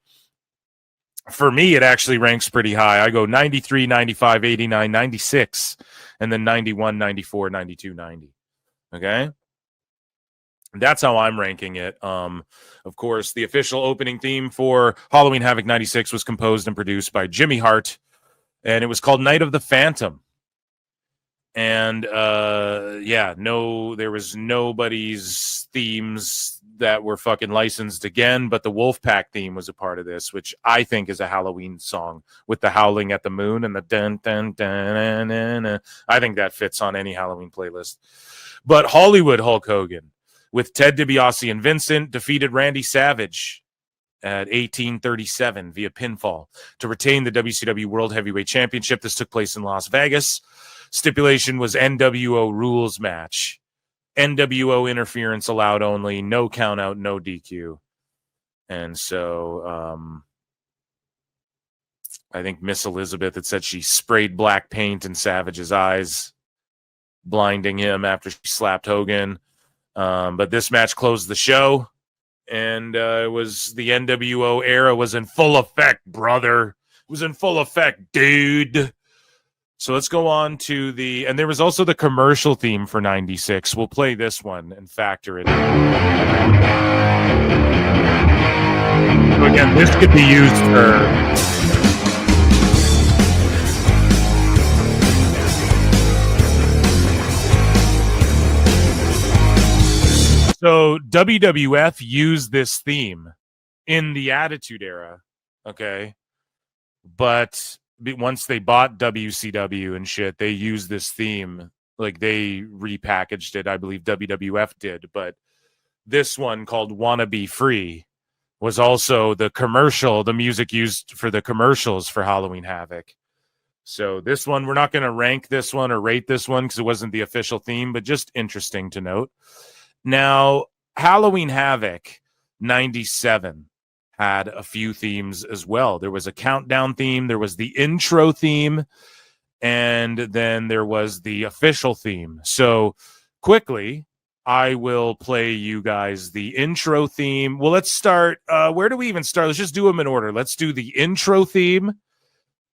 S1: for me, it actually ranks pretty high. I go 93, 95, 89, 96, and then 91, 94, 92, 90. Okay, that's how I'm ranking it. Of course, the official opening theme for Halloween Havoc 96 was composed and produced by Jimmy Hart. And it was called Night of the Phantom. And there was nobody's themes that were fucking licensed again, but the Wolfpac theme was a part of this, which I think is a Halloween song with the howling at the moon and the dun dun dun dun dun. I think that fits on any Halloween playlist. But Hollywood Hulk Hogan with Ted DiBiase and Vincent defeated Randy Savage at 1837 via pinfall to retain the WCW World Heavyweight Championship. This took place in Las Vegas. Stipulation was NWO rules match. NWO interference allowed only, no count out, no DQ. And so I think Miss Elizabeth had said she sprayed black paint in Savage's eyes, blinding him after she slapped Hogan. But this match closed the show. And it was the NWO era was in full effect, brother. It was in full effect, dude. So let's go on to and there was also the commercial theme for 96. We'll play this one and factor it in. So again, this could be used for... So WWF used this theme in the Attitude Era, okay? But once they bought WCW and shit, they used this theme. Like, they repackaged it. I believe WWF did. But this one called Wanna Be Free was also the commercial, the music used for the commercials for Halloween Havoc. So this one, we're not going to rank this one or rate this one because it wasn't the official theme, but just interesting to note. Now, Halloween Havoc 97 had a few themes as well. There was a countdown theme, there was the intro theme, and then there was the official theme. So quickly, I will play you guys the intro theme. Well, let's start. Where do we even start? Let's just do them in order. Let's do the intro theme,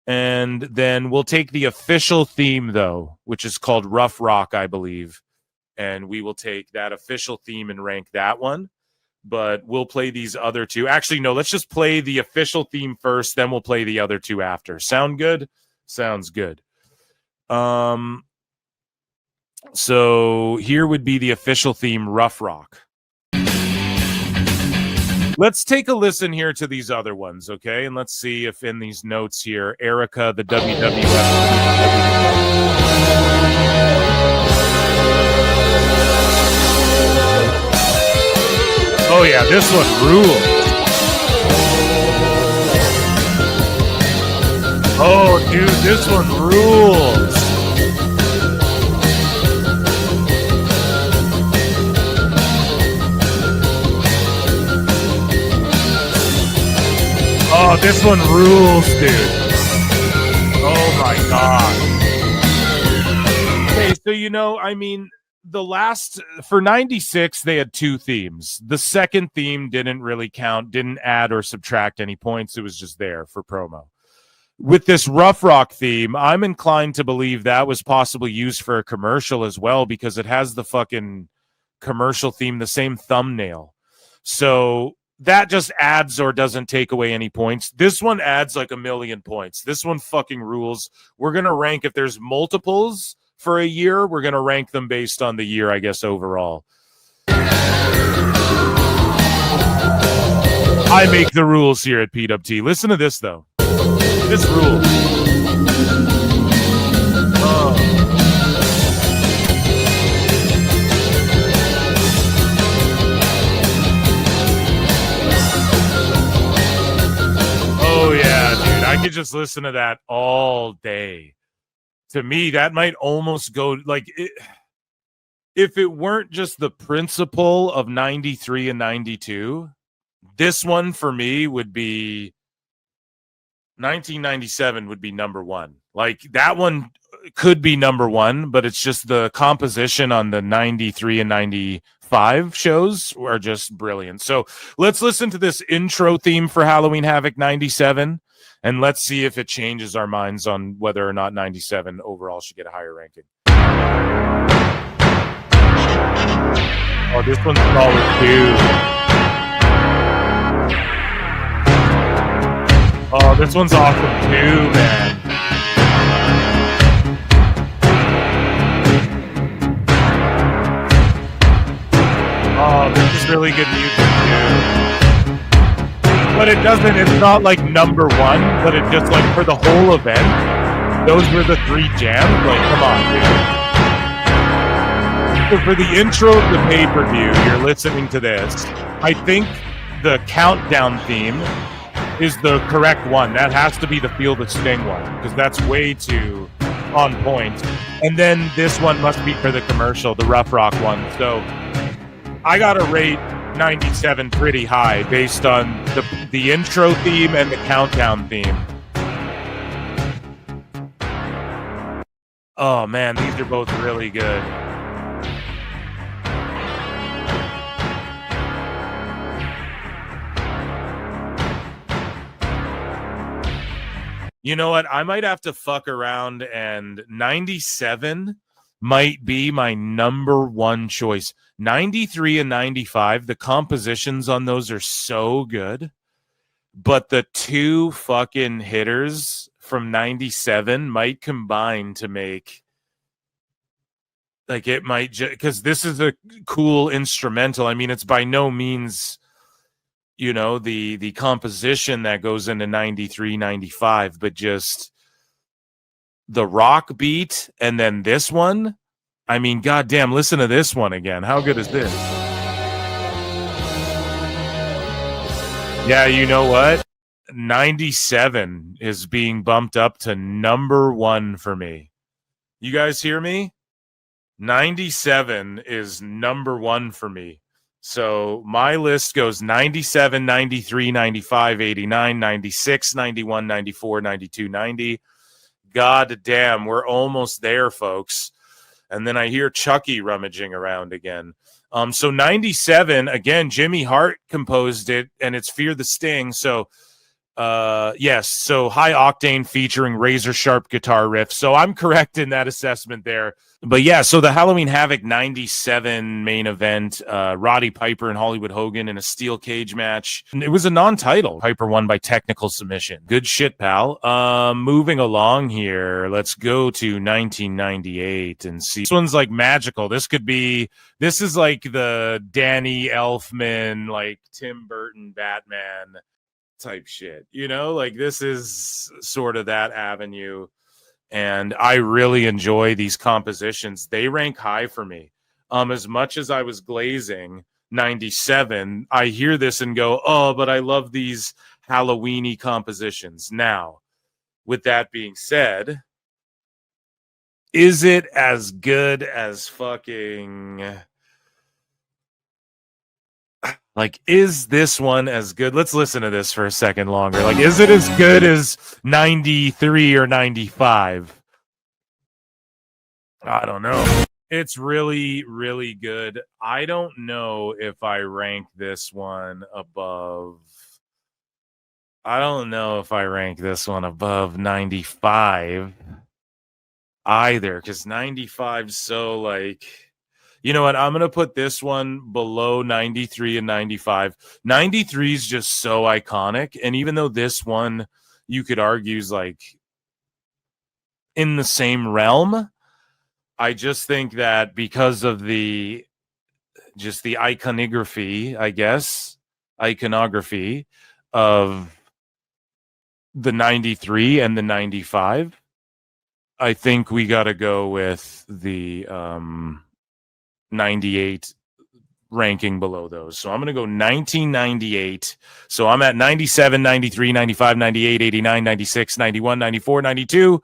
S1: and then we'll take the official theme, though, which is called Rough Rock, I believe. And we will take that official theme and rank that one. But we'll play these other two. Actually, no, let's just play the official theme first, then we'll play the other two after. Sound good? Sounds good. So here would be the official theme, Rough Rock. Let's take a listen here to these other ones, okay? And let's see if in these notes here, Erica, the WWF. Oh yeah, this one rules. Oh dude, this one rules. Oh, this one rules, dude. Oh my god. Okay, so I mean, the last for 96 they had two themes. The second theme didn't really count, didn't add or subtract any points. It was just there for promo. With this Rough Rock theme, I'm inclined to believe that was possibly used for a commercial as well, because it has the fucking commercial theme, the same thumbnail. So that just adds or doesn't take away any points. This one adds like 1,000,000 points. This one fucking rules. We're going to rank, if there's multiples for a year, we're going to rank them based on the year, I guess, overall. I make the rules here at PWT. Listen to this, though. This rules. Oh, yeah, dude. I could just listen to that all day. To me, that might almost go like if it weren't just the principle of 93 and 92, this one for me would be 1997 would be number one. Like that one could be number one, but it's just the composition on the 93 and 95 shows are just brilliant. So let's listen to this intro theme for Halloween Havoc 97, and let's see if it changes our minds on whether or not 97 overall should get a higher ranking. Oh, this one's solid too. Oh, this one's awesome too, man. Oh, this is really good music too. But it's not like number one, but it just like for the whole event, those were the three jams. Like, come on, dude. So for the intro of the pay-per-view, you're listening to this. I think the countdown theme is the correct one. That has to be the Feel the Sting one, because that's way too on point. And then this one must be for the commercial, the Rough Rock one. So I gotta rate 97 pretty high based on the intro theme and the countdown theme. Oh man, these are both really good. You know what? I might have to fuck around, and 97 might be my number one choice. 93 and 95, the compositions on those are so good. But the two fucking hitters from 97 might combine to make, like, it might, because this is a cool instrumental. I mean, it's by no means, you know, the composition that goes into 93, 95, but just the rock beat and then this one. I mean, goddamn, listen to this one again. How good is this? Yeah, you know what? 97 is being bumped up to number one for me. You guys hear me? 97 is number one for me. So my list goes 97, 93, 95, 89, 96, 91, 94, 92, 90. God damn, we're almost there, folks. And then I hear Chucky rummaging around again. So 97, again, Jimmy Hart composed it, and it's Fear the Sting. So yes, so High Octane featuring razor sharp guitar riff. So I'm correct in that assessment there. But yeah, so the Halloween Havoc 97 main event, Roddy Piper and Hollywood Hogan in a steel cage match. It was a non-title. Piper won by technical submission. Good shit, pal. Moving along here, let's go to 1998 and see. This one's like magical. This is like the Danny Elfman, like Tim Burton Batman type shit, you know, like this is sort of that avenue, and I really enjoy these compositions. They rank high for me. As much as I was glazing 97, I hear this and go, oh, but I love these Halloweeny compositions. Now, with that being said, is it as good as fucking... Like, is this one as good? Let's listen to this for a second longer. Like, is it as good as 93 or 95? I don't know. It's really, really good. I don't know if I rank this one above... I don't know if I rank this one above 95 either, because 95's so, like... You know what? I'm going to put this one below 93 and 95. 93 is just so iconic. And even though this one, you could argue, is like in the same realm, I just think that because of the iconography, I guess, iconography of the 93 and the 95, I think we got to go with the 98 ranking below those. So I'm going to go 1998. So I'm at 97, 93, 95, 98, 89, 96, 91, 94, 92,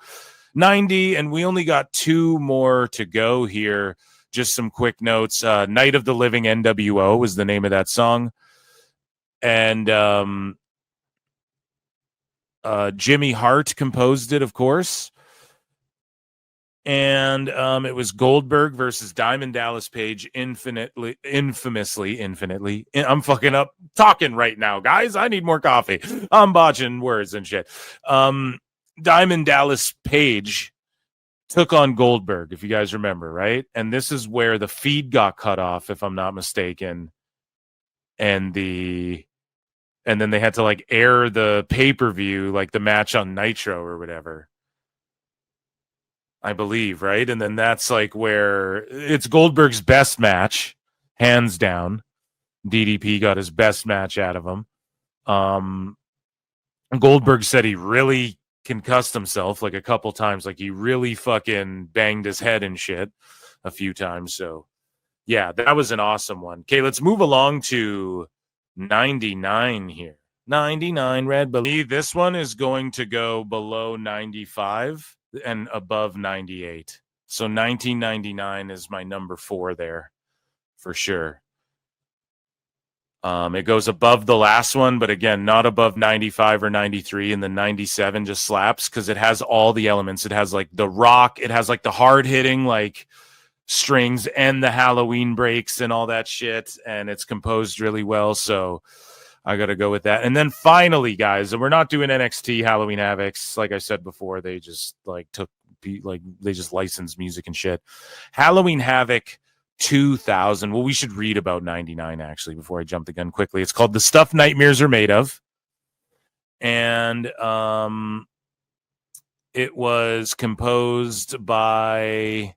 S1: 90. And we only got two more to go here. Just some quick notes. Night of the Living NWO was the name of that song. And Jimmy Hart composed it, of course. And it was Goldberg versus Diamond Dallas Page, infamously. I'm fucking up talking right now, guys. I need more coffee. I'm botching words and shit. Diamond Dallas Page took on Goldberg, if you guys remember, right? And this is where the feed got cut off, if I'm not mistaken. And then they had to like air the pay-per-view, like the match on Nitro or whatever, I believe, right? And then that's like where it's Goldberg's best match, hands down. DDP got his best match out of him. Goldberg said he really concussed himself like a couple times, like he really fucking banged his head and shit a few times. So yeah, that was an awesome one. Okay, let's move along to 99 here. 99 Red Bull. This one is going to go below 95 and above 98. So 1999 is my number 4 there for sure. It goes above the last one, but again, not above 95 or 93. And the 97 just slaps because it has all the elements. It has like the rock, it has like the hard hitting like strings and the Halloween breaks and all that shit. And it's composed really well. So I got to go with that. And then finally, guys, and we're not doing NXT Halloween Havocs. Like I said before, they just like they just licensed music and shit. Halloween Havoc 2000. Well, we should read about 99 actually before I jump the gun quickly. It's called The Stuff Nightmares Are Made Of. And it was composed by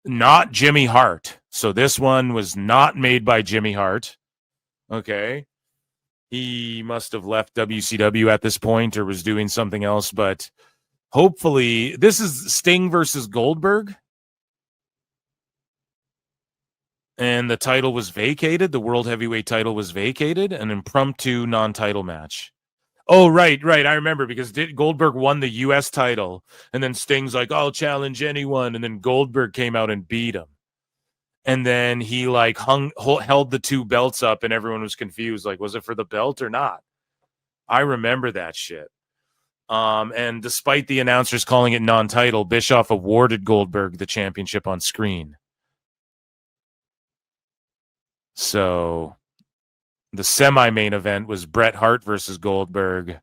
S1: not Jimmy Hart. So this one was not made by Jimmy Hart. Okay. He must have left WCW at this point or was doing something else, but hopefully this is Sting versus Goldberg. And the title was vacated. The World Heavyweight title was vacated. An impromptu non-title match. Oh, right. I remember because Goldberg won the U.S. title. And then Sting's like, I'll challenge anyone. And then Goldberg came out and beat him. And then he like held the two belts up and everyone was confused. Like, was it for the belt or not? I remember that shit. And despite the announcers calling it non-title, Bischoff awarded Goldberg the championship on screen. So the semi-main event was Bret Hart versus Goldberg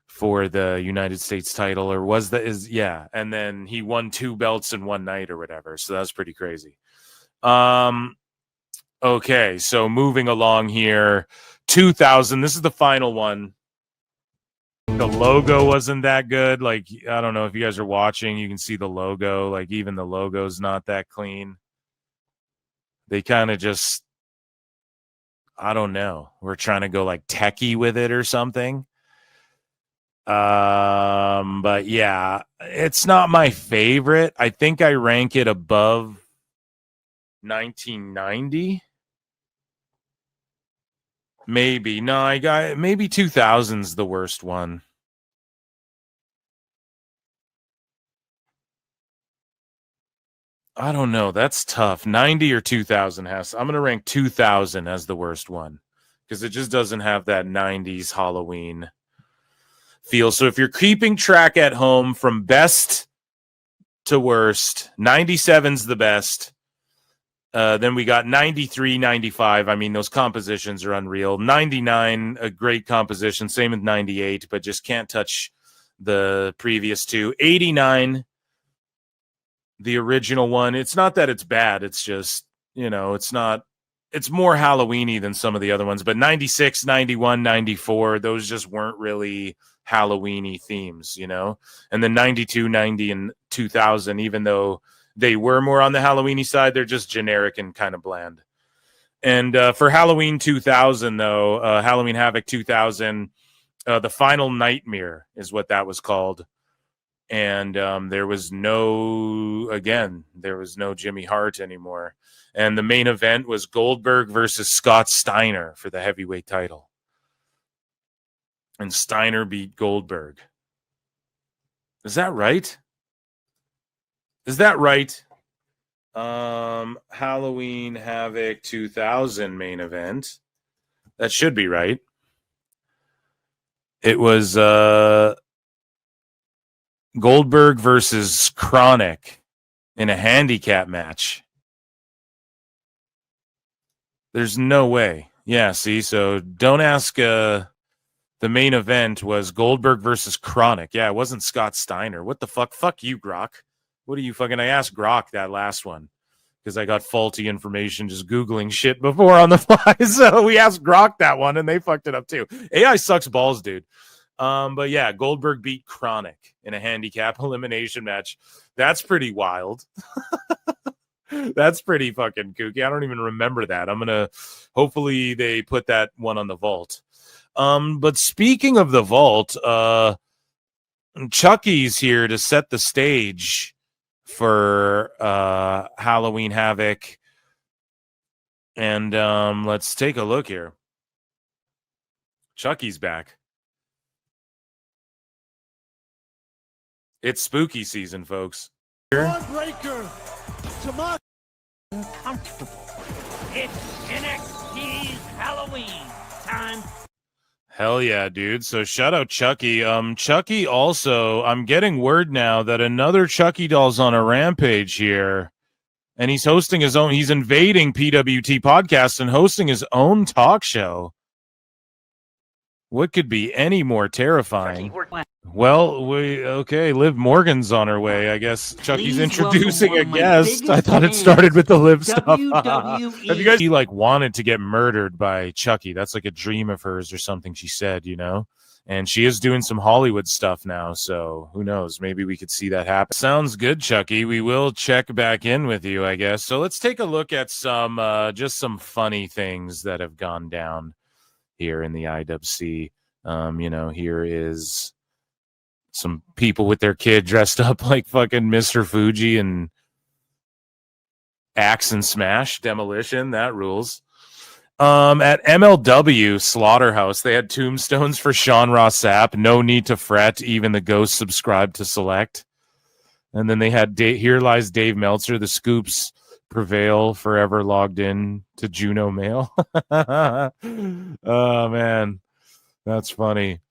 S1: for the United States title, or and then he won 2 belts in one night or whatever. So that was pretty crazy. Okay, so moving along here, 2000. This is the final one. The logo wasn't that good. Like, I don't know if you guys are watching, you can see the logo. Like, even the logo's not that clean. They kind of just, I don't know. We're trying to go like techie with it or something. But yeah, it's not my favorite. I think I rank it above 1990. Maybe. No, I got maybe 2000's the worst one. I don't know. That's tough. 90 or 2000 has. I'm going to rank 2000 as the worst one because it just doesn't have that 90s Halloween feel. So if you're keeping track at home from best to worst, 97's the best. Then we got 93, 95. I mean, those compositions are unreal. 99, a great composition. Same with 98, but just can't touch the previous two. 89, the original one. It's not that it's bad. It's just, it's more Halloween-y than some of the other ones. But 96, 91, 94, those just weren't really Halloween-y themes, And then 92, 90, and 2000, even though they were more on the Halloween-y side, they're just generic and kind of bland. And for Halloween 2000, though, Halloween Havoc 2000, the Final Nightmare is what that was called. And there was no Jimmy Hart anymore. And the main event was Goldberg versus Scott Steiner for the heavyweight title. And Steiner beat Goldberg. Is that right? Halloween Havoc 2000 main event. That should be right. It was Goldberg versus Chronic in a handicap match. There's no way. Yeah, see, so don't ask. The main event was Goldberg versus Chronic. Yeah, it wasn't Scott Steiner. What the fuck? Fuck you, Grok. What are you fucking... I asked Grok that last one because I got faulty information just Googling shit before on the fly. So we asked Grok that one and they fucked it up too. AI sucks balls, dude. But yeah, Goldberg beat Chronic in a handicap elimination match. That's pretty wild. That's pretty fucking kooky. I don't even remember that. Hopefully they put that one on the vault. But speaking of the vault, Chucky's here to set the stage for Halloween Havoc. And let's take a look here. Chucky's back. It's spooky season, folks.
S4: Breaker to my
S2: Uncomfortable. It's NXT's Halloween time.
S1: Hell yeah, dude. So shout out Chucky. Chucky also, I'm getting word now that another Chucky doll's on a rampage here. And he's hosting his own, he's invading PWT podcast and hosting his own talk show. What could be any more terrifying? Well, Liv Morgan's on her way. I guess Chucky's introducing a guest. I thought it started with the Liv stuff. Have you guys wanted to get murdered by Chucky? That's like a dream of hers or something, she said, And she is doing some Hollywood stuff now, so who knows? Maybe we could see that happen. Sounds good, Chucky. We will check back in with you, I guess. So let's take a look at just some funny things that have gone down here in the IWC. Here is some people with their kid dressed up like fucking Mr. Fuji and Axe and Smash Demolition. That rules. At MLW Slaughterhouse, they had tombstones for Sean Ross Sapp. No need to fret. Even the ghosts subscribed to select. And then they had Here Lies Dave Meltzer. The Scoops prevail, forever logged in to Juno Mail. Oh, man. That's funny.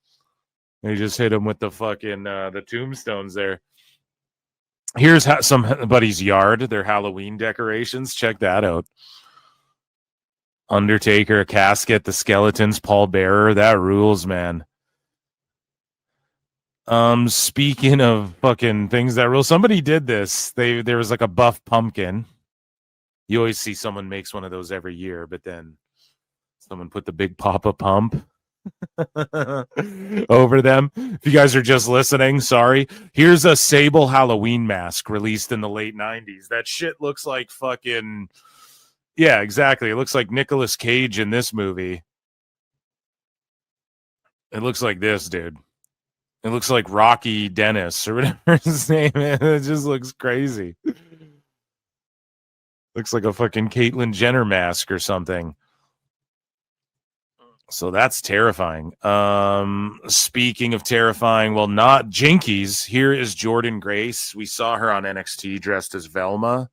S1: They just hit him with the fucking the tombstones there. Here's somebody's yard, their Halloween decorations. Check that out. Undertaker, a casket, the skeletons, Paul Bearer. That rules, man. Speaking of fucking things that rule, somebody did this. There was like a buff pumpkin. You always see someone makes one of those every year, but then someone put the big Papa Pump over them. If you guys are just listening, sorry. Here's a Sable Halloween mask released in the late 90s. That shit looks like fucking... Yeah, exactly. It looks like Nicolas Cage in this movie. It looks like this, dude. It looks like Rocky Dennis or whatever his name is. It just looks crazy. Looks like a fucking Caitlyn Jenner mask or something. So that's terrifying. Speaking of terrifying, well, not Jinkies. Here is Jordan Grace. We saw her on NXT dressed as Velma.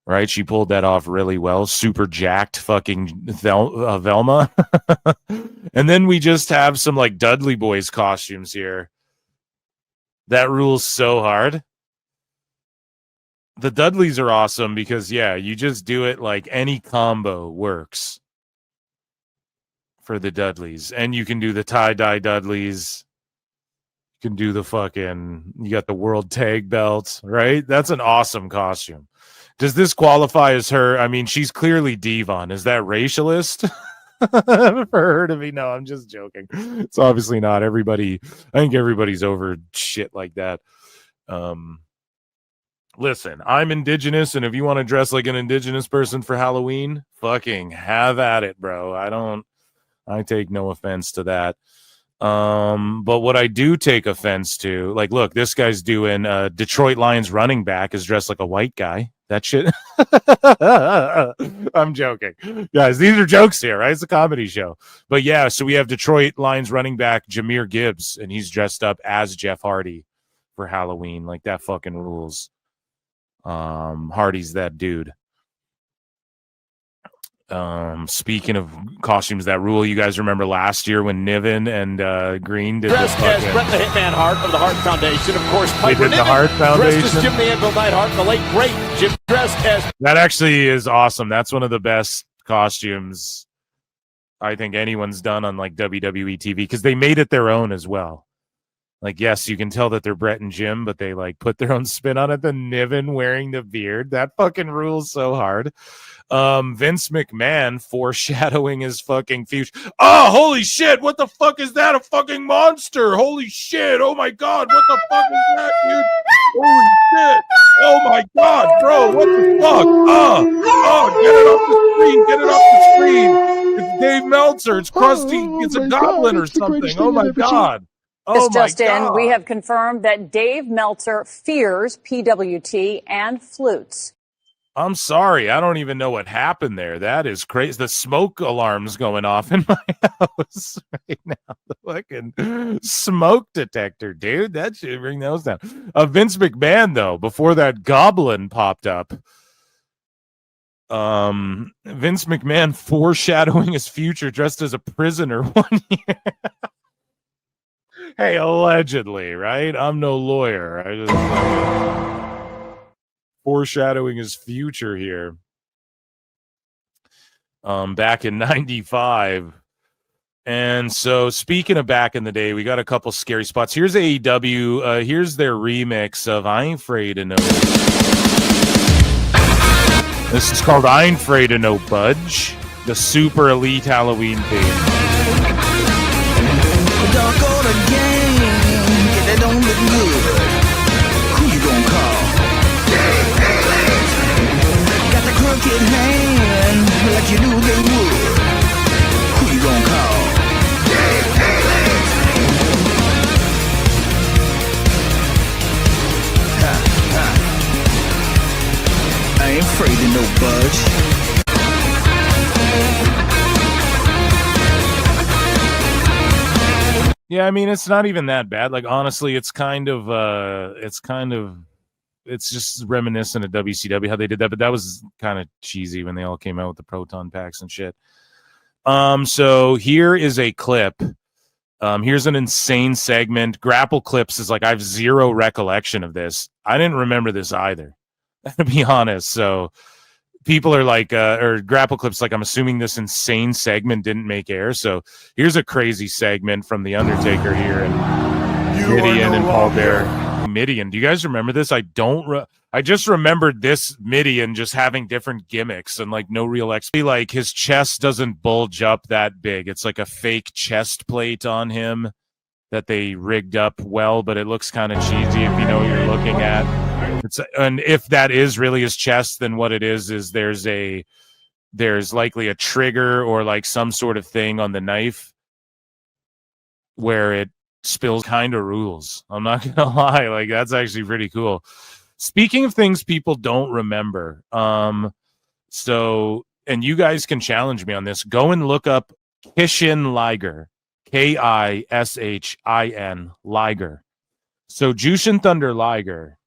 S1: Right? She pulled that off really well. Super jacked fucking Velma. And then we just have some like Dudley Boys costumes here. That rules so hard. The Dudleys are awesome because, yeah, you just do it like any combo works for the Dudleys. And you can do the tie-dye Dudleys. You can do the fucking, you got the world tag belts, right? That's an awesome costume. Does this qualify as her? I mean, she's clearly Devon. Is that racialist for her to be? No, I'm just joking. It's obviously not. I think everybody's over shit like that. Listen, I'm indigenous, and if you want to dress like an indigenous person for Halloween, fucking have at it, bro. I take no offense to that. But what I do take offense to, like, look, this guy's doing Detroit Lions running back is dressed like a white guy. That shit. I'm joking. Guys, these are jokes here, right? It's a comedy show. But yeah, so we have Detroit Lions running back Jahmyr Gibbs, and he's dressed up as Jeff Hardy for Halloween. Like, that fucking rules. Hardy's that dude. Speaking of costumes that rule, you guys remember last year when Niven and Green did
S10: dressed as Bret the Hitman Hart of the Hart Foundation, of course. Piper
S1: Niven, the Hart Foundation.
S10: Dressed as Jim the Anvil Neidhart, the late great Jim. Dressed as
S1: that actually is awesome. That's one of the best costumes I think anyone's done on like WWE TV because they made it their own as well. Like, yes, you can tell that they're Brett and Jim, but they like put their own spin on it. The Niven wearing the beard, that fucking rules so hard. Vince McMahon foreshadowing his fucking future. Oh, holy shit! What the fuck is that? A fucking monster! Holy shit! Oh my god! What the fuck is that, dude? Holy shit! Oh my god, bro! What the fuck? Get it off the screen! Get it off the screen! It's Dave Meltzer. It's Krusty. It's a goblin or something. Oh my god!
S11: This just in, we have confirmed that Dave Meltzer fears PWT and flutes.
S1: I'm sorry. I don't even know what happened there. That is crazy. The smoke alarm's going off in my house right now. The fucking smoke detector, dude. That should bring those down. Vince McMahon, though, before that goblin popped up, Vince McMahon foreshadowing his future dressed as a prisoner 1 year. Hey, allegedly, right? I'm no lawyer. I just foreshadowing his future here. Back in 95. And so speaking of back in the day, we got a couple scary spots. Here's AEW. Here's their remix of I Ain't Afraid of No. This is called I Ain't Afraid of No Budge, the super elite Halloween theme.
S12: Don't go to game if they don't look good. Who you gonna call? Got the crooked hand like you knew they would. Who you gonna call? I ain't afraid of no budge.
S1: Yeah, I mean, it's not even that bad. Like, honestly, it's just reminiscent of WCW, how they did that, but that was kind of cheesy when they all came out with the proton packs and shit. So here is a clip Here's an insane segment. Grapple Clips is like, I have zero recollection of this. I didn't remember this either, to be honest. So people are like, or Grapple Clips, like, I'm assuming this insane segment didn't make air. So here's a crazy segment from The Undertaker here, and Midian and Paul Bear. Midian, do you guys remember this? I don't. I just remembered this Midian just having different gimmicks and like no real XP. Like his chest doesn't bulge up that big. It's like a fake chest plate on him that they rigged up well, but it looks kind of cheesy if you know what you're looking at. And if that is really his chest, then what it is there's likely a trigger or like some sort of thing on the knife where it spills. Kind of rules. I'm not gonna lie, like that's actually pretty cool. Speaking of things people don't remember, so, and you guys can challenge me on this, go and look up Kishin Liger, Kishin Liger. So Jushin Thunder Liger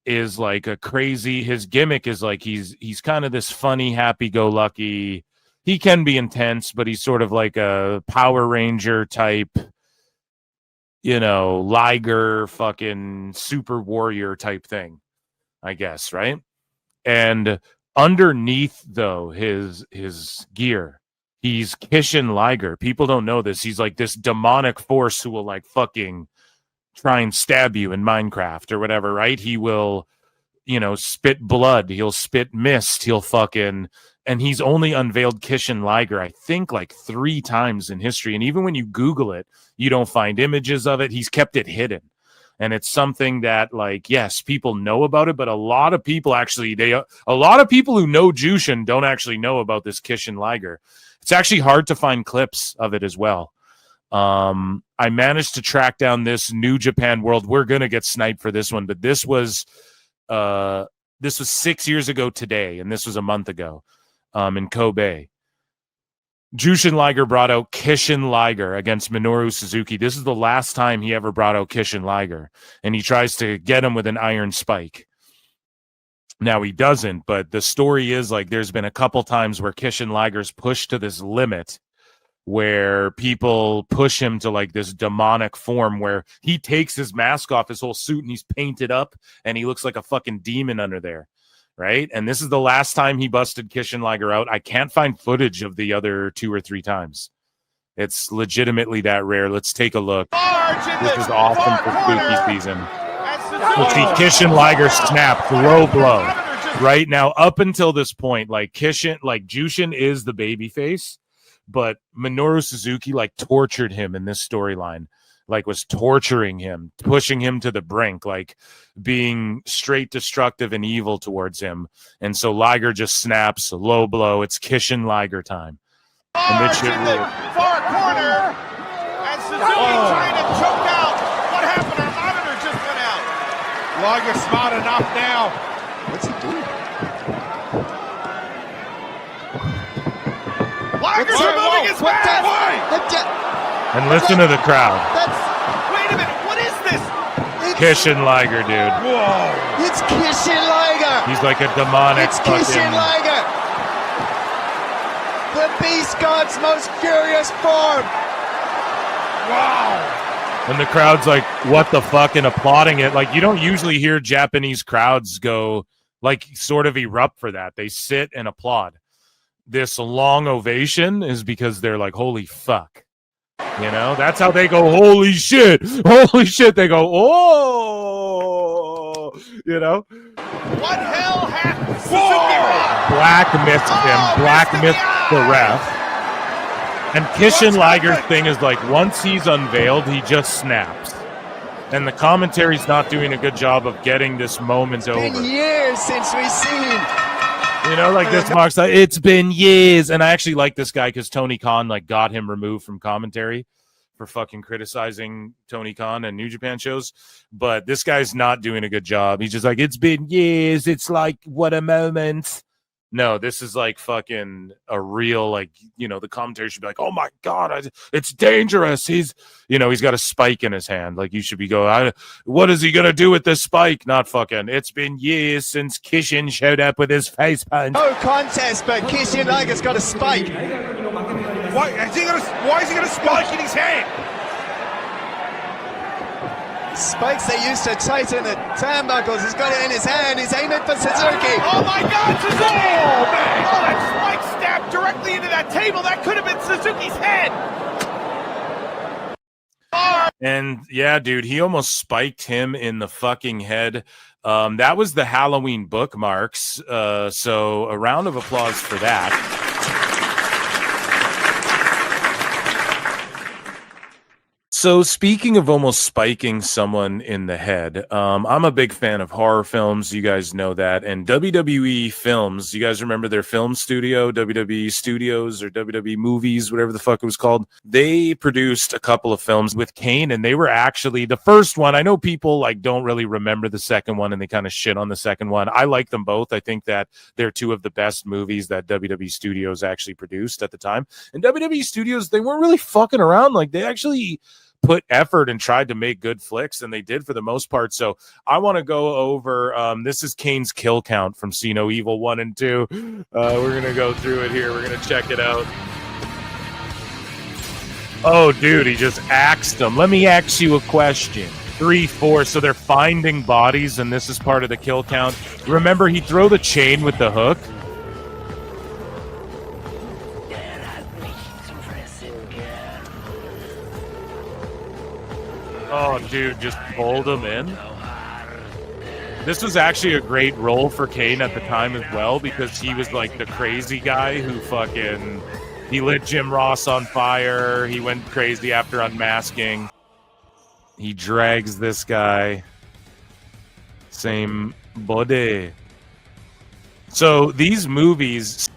S1: is like a crazy, his gimmick is like he's kind of this funny, happy-go-lucky, he can be intense, but he's sort of like a Power Ranger type, you know, Liger, fucking super warrior type thing, I guess, right? And underneath, though, his gear, he's Kishin Liger. People don't know this. He's like this demonic force who will like fucking try and stab you in Minecraft or whatever, right? He will, you know, spit blood. He'll spit mist. He'll fucking... And he's only unveiled Kishin Liger, I think, like 3 times in history. And even when you Google it, you don't find images of it. He's kept it hidden. And it's something that, like, yes, people know about it, but a lot of people actually, a lot of people who know Jushin don't actually know about this Kishin Liger. It's actually hard to find clips of it as well. I managed to track down this New Japan World. We're going to get sniped for this one, but this was 6 years ago today, and this was a month ago. In Kobe, Jushin Liger brought out Kishin Liger against Minoru Suzuki. This is the last time he ever brought out Kishin Liger, and he tries to get him with an iron spike. Now he doesn't, but the story is like there's been a couple times where Kishin Liger's pushed to this limit where people push him to like this demonic form where he takes his mask off, his whole suit, and he's painted up, and he looks like a fucking demon under there. Right? And this is the last time he busted Kishin Liger out. I can't find footage of the other 2 or 3 times. It's legitimately that rare. Let's take a look. This is awesome for spooky season. We'll see Kishin Liger snapped, low blow. Right now, up until this point, like Jushin is the babyface, but Minoru Suzuki like tortured him in this storyline. Like was torturing him, pushing him to the brink, like being straight destructive and evil towards him. And so Liger just snaps, low blow. It's Kishin Liger time. And this shit rules.
S13: Far corner, and Suzuki trying to choke out. What happened? Our monitor just went out. Liger smart enough now. What's he doing? Liger's removing his mask.
S1: And listen to the crowd.
S13: Wait a minute, what is this?
S1: Kishin Liger, dude.
S13: Whoa. It's Kishin Liger.
S1: He's like a demonic
S13: It's Kishin Liger. The Beast God's most furious form. Wow.
S1: And the crowd's like, what the fuck, and applauding it. Like, you don't usually hear Japanese crowds go, like, sort of erupt for that. They sit and applaud. This long ovation is because they're like, holy fuck. You know, that's how they go, holy shit. Holy shit. They go, oh, you know.
S13: What hell happened? Suzuki
S1: Black missed him. Black missed the ref. And Kishin Liger's thing is like, once he's unveiled, he just snaps. And the commentary's not doing a good job of getting this moment over.
S13: It's been years since we've seen.
S1: You know, like this marks like it's been years. And I actually like this guy because Tony Khan like got him removed from commentary for fucking criticizing Tony Khan and New Japan shows. But this guy's not doing a good job. He's just like, it's been years. It's like, what a moment. No, this is like fucking a real, like, you know, the commentary should be like, oh my God, it's dangerous. He's, you know, he's got a spike in his hand. Like, you should be going, what is he going to do with this spike? Not fucking, it's been years since Kishin showed up with his face paint.
S13: No contest, but Kishin Liger's got a spike. Why is he got a spike in his hand?
S14: Spikes they used to tighten the turnbuckles. He's got it in his hand. He's aiming for Suzuki.
S13: Oh my God, Suzuki! Oh man! Oh, that spike stabbed directly into that table. That could have been Suzuki's head.
S1: And yeah, dude, he almost spiked him in the fucking head. That was the Halloween bookmarks. So a round of applause for that. So speaking of almost spiking someone in the head, I'm a big fan of horror films. You guys know that. And WWE Films, you guys remember their film studio, WWE Studios or WWE Movies, whatever the fuck it was called. They produced a couple of films with Kane, and they were actually the first one. I know people like don't really remember the second one, and they kind of shit on the second one. I like them both. I think that they're two of the best movies that WWE Studios actually produced at the time. And WWE Studios, they weren't really fucking around. Like, they actually put effort and tried to make good flicks, and they did for the most part. So I want to go over this is Kane's Kill Count from See No Evil 1 and 2. We're gonna go through it here. We're gonna check it out. Oh dude, he just axed him. Let me ask you a question. 3, 4, so they're finding bodies, and this is part of the kill count. Remember, he'd throw the chain with the hook. Oh, dude, just pulled him in. This was actually a great role for Kane at the time as well, because he was like the crazy guy who fucking... He lit Jim Ross on fire. He went crazy after unmasking. He drags this guy. Same body. So these movies...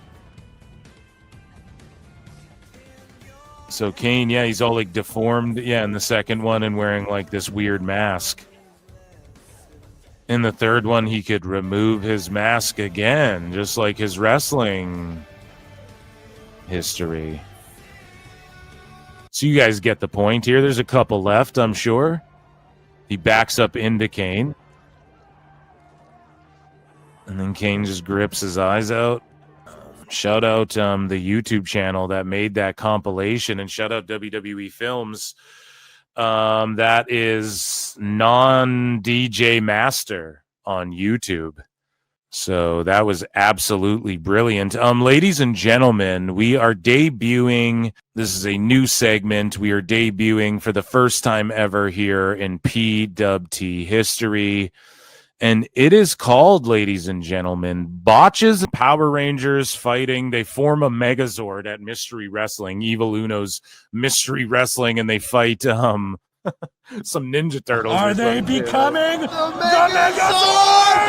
S1: So Kane, yeah, he's all like deformed, yeah, in the second one and wearing like this weird mask. In the third one, he could remove his mask again, just like his wrestling history. So you guys get the point here. There's a couple left, I'm sure. He backs up into Kane. And then Kane just grips his eyes out. Shout out the YouTube channel that made that compilation, and shout out WWE Films. That is non-DJ Master on YouTube. So that was absolutely brilliant. Ladies and gentlemen, we are debuting. This is a new segment. We are debuting for the first time ever here in PWT history. And it is called, ladies and gentlemen, Botches and Power Rangers fighting. They form a Megazord at Mystery Wrestling, Evil Uno's Mystery Wrestling, and they fight some Ninja Turtles.
S10: Are they becoming the Megazord?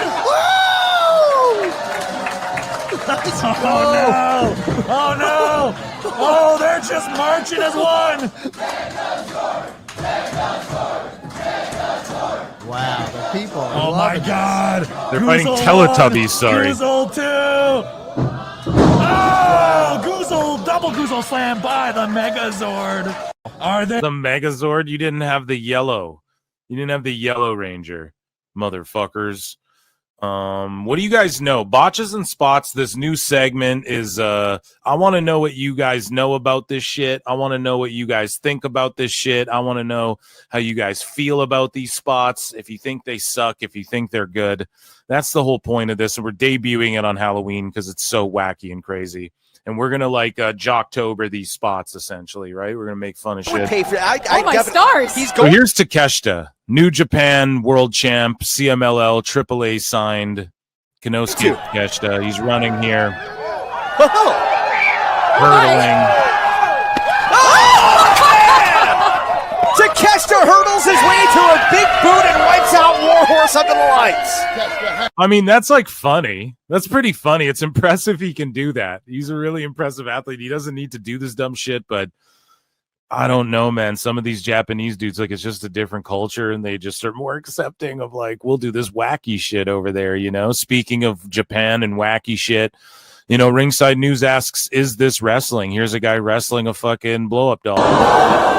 S10: Oh no! Oh no! Oh, they're just marching as one! Megazord! Megazord! Megazord!
S15: Wow, the people.
S10: Oh my God!
S1: They're fighting Teletubbies, sorry.
S10: Goozle 2! Oh! Goozle! Double Goozle slam by the Megazord! Are they...
S1: The Megazord? You didn't have the yellow. You didn't have the yellow Ranger, motherfuckers. What do you guys know? Botches and Spots, this new segment is, I want to know what you guys know about this shit. I want to know what you guys think about this shit. I want to know how you guys feel about these spots. If you think they suck, if you think they're good. That's the whole point of this. And we're debuting it on Halloween because it's so wacky and crazy. And we're going to like Jocktober these spots, essentially, right? We're going to make fun of shit.
S11: Oh, my stars.
S1: So here's Takeshita, New Japan World Champ, CMLL, AAA signed. Kanosuke Takeshita. He's running here. Hurdling.
S16: Takeshita hurdles his way to a big boot and wipes out Warhorse under the lights.
S1: I mean, that's like funny. That's pretty funny. It's impressive he can do that. He's a really impressive athlete. He doesn't need to do this dumb shit, but I don't know, man. Some of these Japanese dudes, like, it's just a different culture, and they just are more accepting of, like, we'll do this wacky shit over there, you know? Speaking of Japan and wacky shit, you know, Ringside News asks, is this wrestling? Here's a guy wrestling a fucking blow-up doll.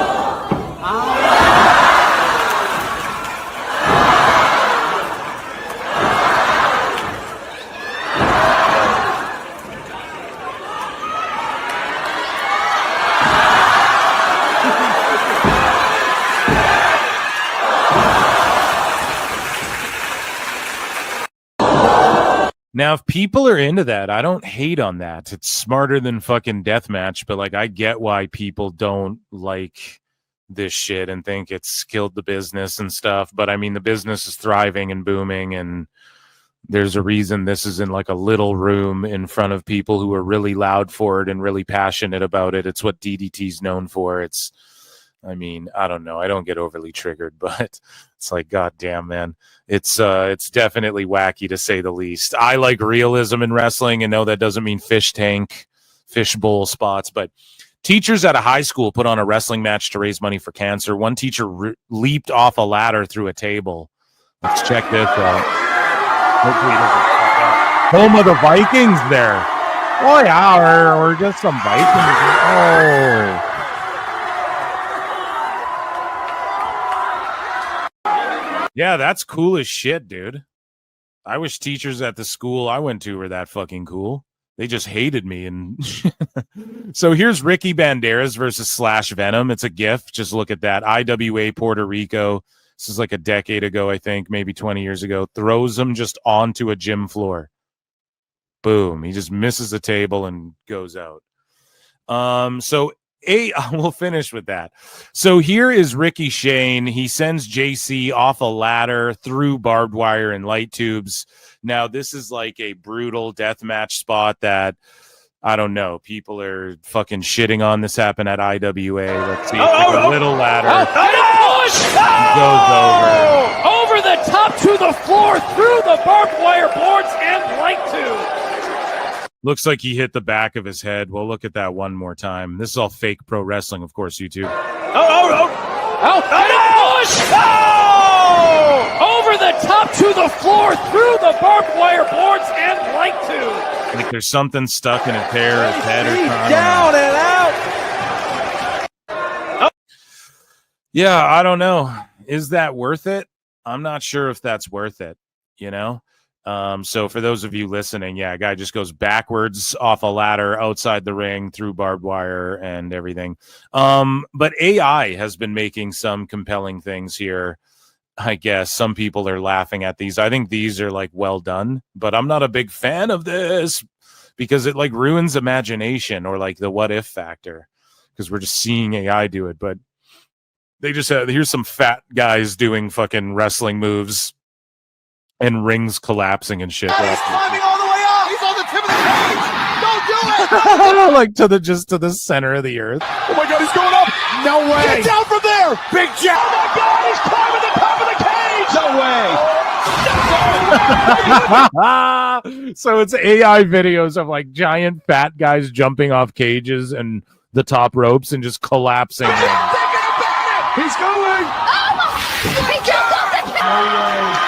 S1: Now, if people are into that, I don't hate on that. It's smarter than fucking deathmatch, but like I get why people don't like this shit and think it's killed the business and stuff. But I mean, the business is thriving and booming, and there's a reason this is in like a little room in front of people who are really loud for it and really passionate about it. It's what DDT's known for. I mean, I don't know. I don't get overly triggered, but it's like, goddamn, man. It's definitely wacky to say the least. I like realism in wrestling, and no, that doesn't mean fish bowl spots, but teachers at a high school put on a wrestling match to raise money for cancer. One teacher leaped off a ladder through a table. Let's check this out. Hopefully he doesn't fuck up. Home of the Vikings there. Oh, yeah, or just some Vikings. Oh. Yeah, that's cool as shit, dude. I wish teachers at the school I went to were that fucking cool. They just hated me. And so here's Ricky Banderas versus Slash Venom. It's a GIF. Just look at that. IWA Puerto Rico. This is like a decade ago, I think, maybe 20 years ago. Throws him just onto a gym floor. Boom. He just misses the table and goes out. We'll finish with that. So here is Ricky Shane. He sends JC off a ladder through barbed wire and light tubes. Now, this is like a brutal deathmatch spot that, I don't know, people are fucking shitting on. This happened at IWA. Let's see. A little ladder. Goes
S10: over the top to the floor, through the barbed wire boards and light tubes.
S1: Looks like he hit the back of his head. Well, look at that one more time. This is all fake pro wrestling, of course, YouTube.
S10: Over the top to the floor, through the barbed wire boards and light tubes.
S1: Like there's something stuck in his hair, his head, or something.
S16: Down and out.
S1: Yeah, I don't know. Is that worth it? I'm not sure if that's worth it, you know? So for those of you listening, yeah, a guy just goes backwards off a ladder outside the ring through barbed wire and everything. But AI has been making some compelling things here. I guess some people are laughing at these. I think these are like well done, but I'm not a big fan of this because it like ruins imagination or like the what if factor because we're just seeing AI do it. But they just here's some fat guys doing fucking wrestling moves. And rings collapsing and shit.
S16: He's climbing all the way up. He's on the tip of the cage. Don't do it.
S1: Like to the center of the earth.
S16: Oh my God, he's going up. No way. Get down from there. Big Jack. Oh my God, he's climbing the top of the cage. No way.
S1: So it's AI videos of like giant fat guys jumping off cages and the top ropes and just collapsing.
S16: He's going.
S5: He jumped off the cage!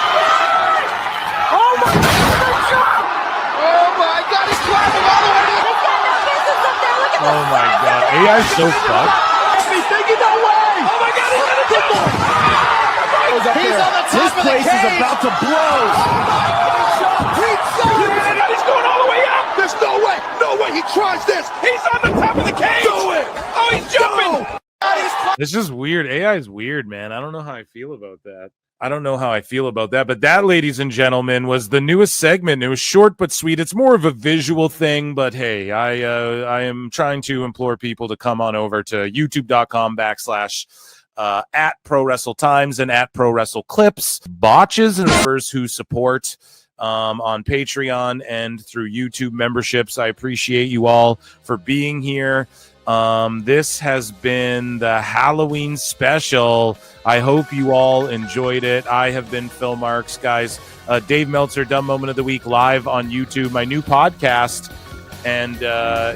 S1: Oh my God, AI's so fucked.
S16: He's thinking no way. Oh my God, he's gonna get more. He's on the top
S12: This
S16: of the
S12: place
S16: cage.
S12: is about to blow.
S16: He's going all the way up. There's no way. No way. He tries this. He's on the top of the cage. Do it. Oh, he's jumping.
S1: It's just weird. AI is weird, man. I don't know how I feel about that. But that, ladies and gentlemen, was the newest segment. It was short but sweet. It's more of a visual thing, but hey, I am trying to implore people to come on over to youtube.com/ at prowrestletimes and at prowrestleclips. Botches and Spots who support on Patreon and through YouTube memberships. I appreciate you all for being here. This has been the Halloween special. I hope you all enjoyed it. I have been Phil Marks, guys. Dave Meltzer, Dumb Moment of the Week, live on YouTube. My new podcast, and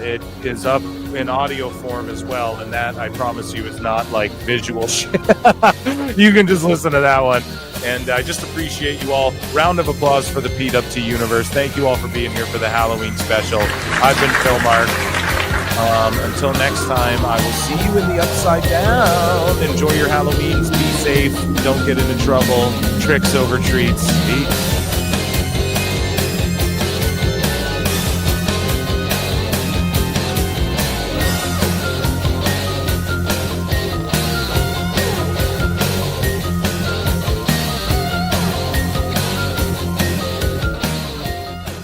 S1: it is up in audio form as well. And that, I promise you, is not like visual shit. You can just listen to that one. And I just appreciate you all. Round of applause for the PWT universe. Thank you all for being here for the Halloween special. I've been Phil Marks. Until next time, I will see you in the upside down. Enjoy your Halloweens. Be safe. Don't get into trouble. Tricks over treats. Peace.